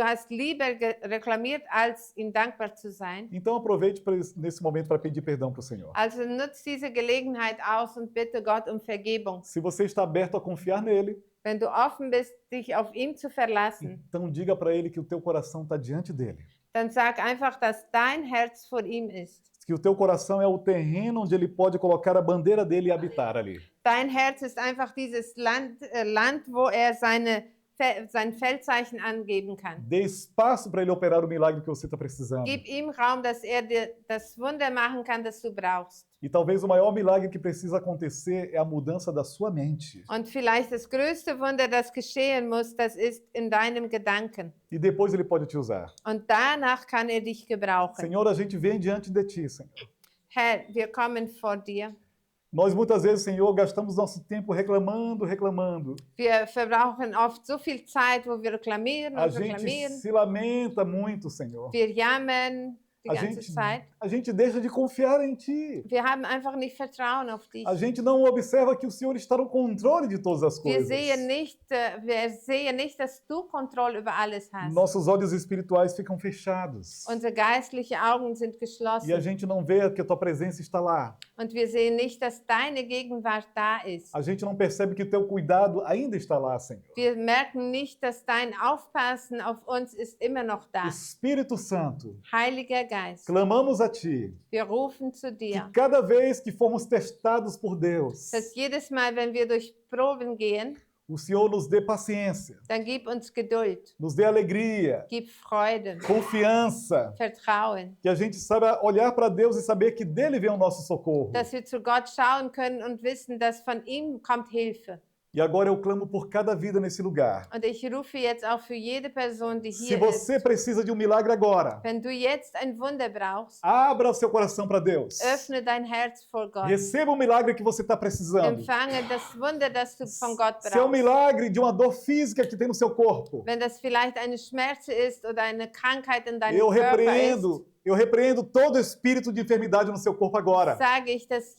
hast lieber reklamiert, als ihm dankbar zu sein. Então aproveite nesse momento para pedir perdão para o Senhor. Also nutz diese Gelegenheit aus und bitte Gott um Vergebung. Se você está aberto a confiar nele, Wenn du offen bist, dich auf ihn zu verlassen, então diga para ele que o teu coração está diante dele. dann sag einfach, dass dein Herz vor ihm ist. Que o teu coração é o terreno onde ele pode colocar a bandeira dele e habitar ali. Dein Herz ist einfach dieses Land, wo sein Feldzeichen angeben kann. Dê espaço para ele operar o milagre que você está precisando. Gib ihm Raum, dass dir das Wunder machen kann, das du brauchst. E talvez o maior milagre que precisa acontecer é a mudança da sua mente. Und vielleicht das größte Wunder, das geschehen muss, das ist in deinem Gedanken. E depois ele pode te usar. Und danach kann dich gebrauchen. Senhor, a gente vem diante de ti, Senhor. Herr, wir kommen vor dir. Nós muitas vezes, Senhor, gastamos nosso tempo reclamando. Wir verbrauchen oft so viel Zeit, wo wir reklamieren A und gente reklamieren. se lamenta muito, Senhor. Wir jammern die ganze Zeit. A gente deixa de confiar em Ti. Wir haben einfach nicht Vertrauen auf dich. A gente não observa que o Senhor está no controle de todas as Wir coisas. sehen nicht, dass du Kontrolle über alles hast. Nossos olhos espirituais ficam fechados. Unsere geistlichen Augen sind E a geschlossen. gente não vê que a Tua presença está lá. Und wir sehen nicht, dass deine Gegenwart da ist. A gente não percebe que o Teu cuidado ainda está lá, Senhor. Wir merken nicht, dass dein Aufpassen auf uns ist immer noch da. Espírito Santo, Heiliger Geist, clamamos a Ti. wir rufen zu Que dir, cada vez que formos testados por Deus, dass jedes Mal, wenn wir durch Proben gehen, o Senhor nos dê paciência, dann gib uns Geduld, nos dê alegria, gib Freude, confiança, Vertrauen, que a gente saiba olhar para Deus e saber que dele vem o nosso socorro. dass wir zu Gott schauen können und wissen, dass von ihm kommt Hilfe. E agora eu clamo por cada vida nesse lugar. Und ich rufe jetzt auch für jede Person, die Se hier você ist, precisa de um milagre agora, wenn du jetzt ein Wunder brauchst, abra o seu coração para Deus. öffne dein Herz vor Gott. Receba o milagre que você está precisando. Empfange das Wunder, das du von Gott Se é um brauchst. milagre de uma dor física que tem no seu corpo, Wenn das vielleicht eine Schmerze ist oder eine Krankheit in deinem eu Körper repreendo todo espírito de enfermidade no seu corpo agora. ist, sage ich, dass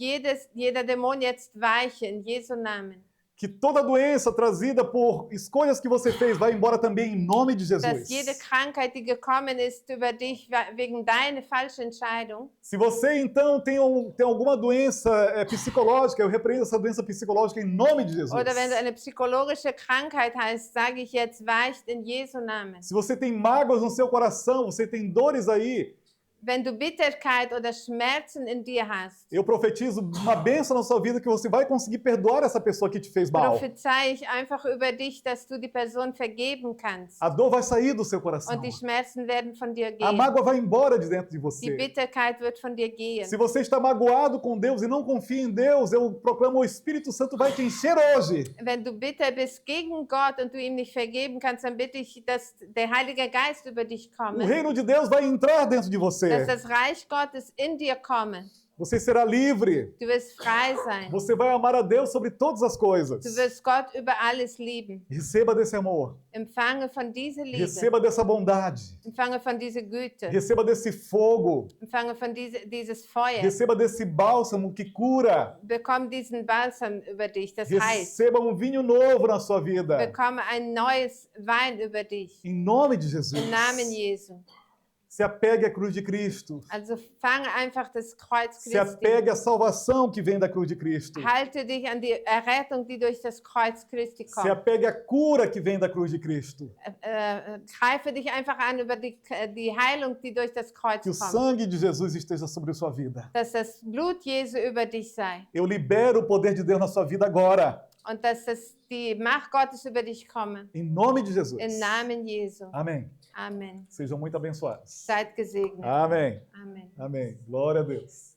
jeder Dämon jetzt weiche in Jesu Namen. Que toda doença trazida por escolhas que você fez vai embora também em nome de Dass Jesus. jede Krankheit, die gekommen ist über dich wegen deiner falschen Entscheidung, Se você então tem alguma doença psicológica, eu repreendo essa doença psicológica em nome de Jesus. oder wenn du eine psychologische Krankheit hast, sage ich jetzt, weicht in Jesu Namen. Se você tem mágoas no seu coração, você tem dores aí, Wenn du Bitterkeit oder Schmerzen in dir hast, eu profetizo uma bênção na sua vida que você vai conseguir perdoar essa pessoa que te fez mal. prophezei ich einfach über dich, dass du die Person vergeben kannst. A dor vai sair do seu coração. Und die Schmerzen werden von dir A gehen. mágoa vai embora de dentro de Die você. Bitterkeit wird von dir gehen. Se você está magoado com Deus e não confia em Deus, eu proclamo o Espírito Santo vai te encher hoje. Wenn du bitter bist gegen Gott und du ihm nicht vergeben kannst, dann bitte ich, dass der Heilige Geist über dich O komme, reino de Deus vai entrar dentro de você. dass das Reich Gottes in dir komme. Você será livre. Du wirst frei sein. Você vai amar a Deus sobre todas as coisas. Du wirst Gott über alles lieben. Receba desse amor. Empfange von dieser Liebe. Receba dessa bondade. Empfange von dieser Güte. Receba desse fogo. Empfange von dieses Feuer. Receba desse bálsamo que cura. Bekomme diesen Balsam über dich, das heißt, Receba um vinho novo na sua vida. bekomme ein neues Wein über dich. Em nome de Jesus. Im Namen Jesu. Se apegue à cruz de Cristo. Also fange einfach das Kreuz Se apegue Christi. à salvação que vem da cruz de Cristo. Halte dich an die Errettung, die durch das Kreuz Christi Se kommt. apegue à cura que vem da cruz de Cristo. Greife dich einfach an über die Heilung, die durch das Kreuz Que o kommt. sangue de Jesus esteja sobre a sua vida. Dass das Blut Jesu über dich sei. Eu libero o poder de Deus na sua vida agora. Und dass die Macht Gottes über dich komme. Em nome de Jesus. Im Namen Jesu. Amém. Amen. Sejam muito abençoados. Seid gesegnet. Amém. Amen. Amém. Glória a Deus.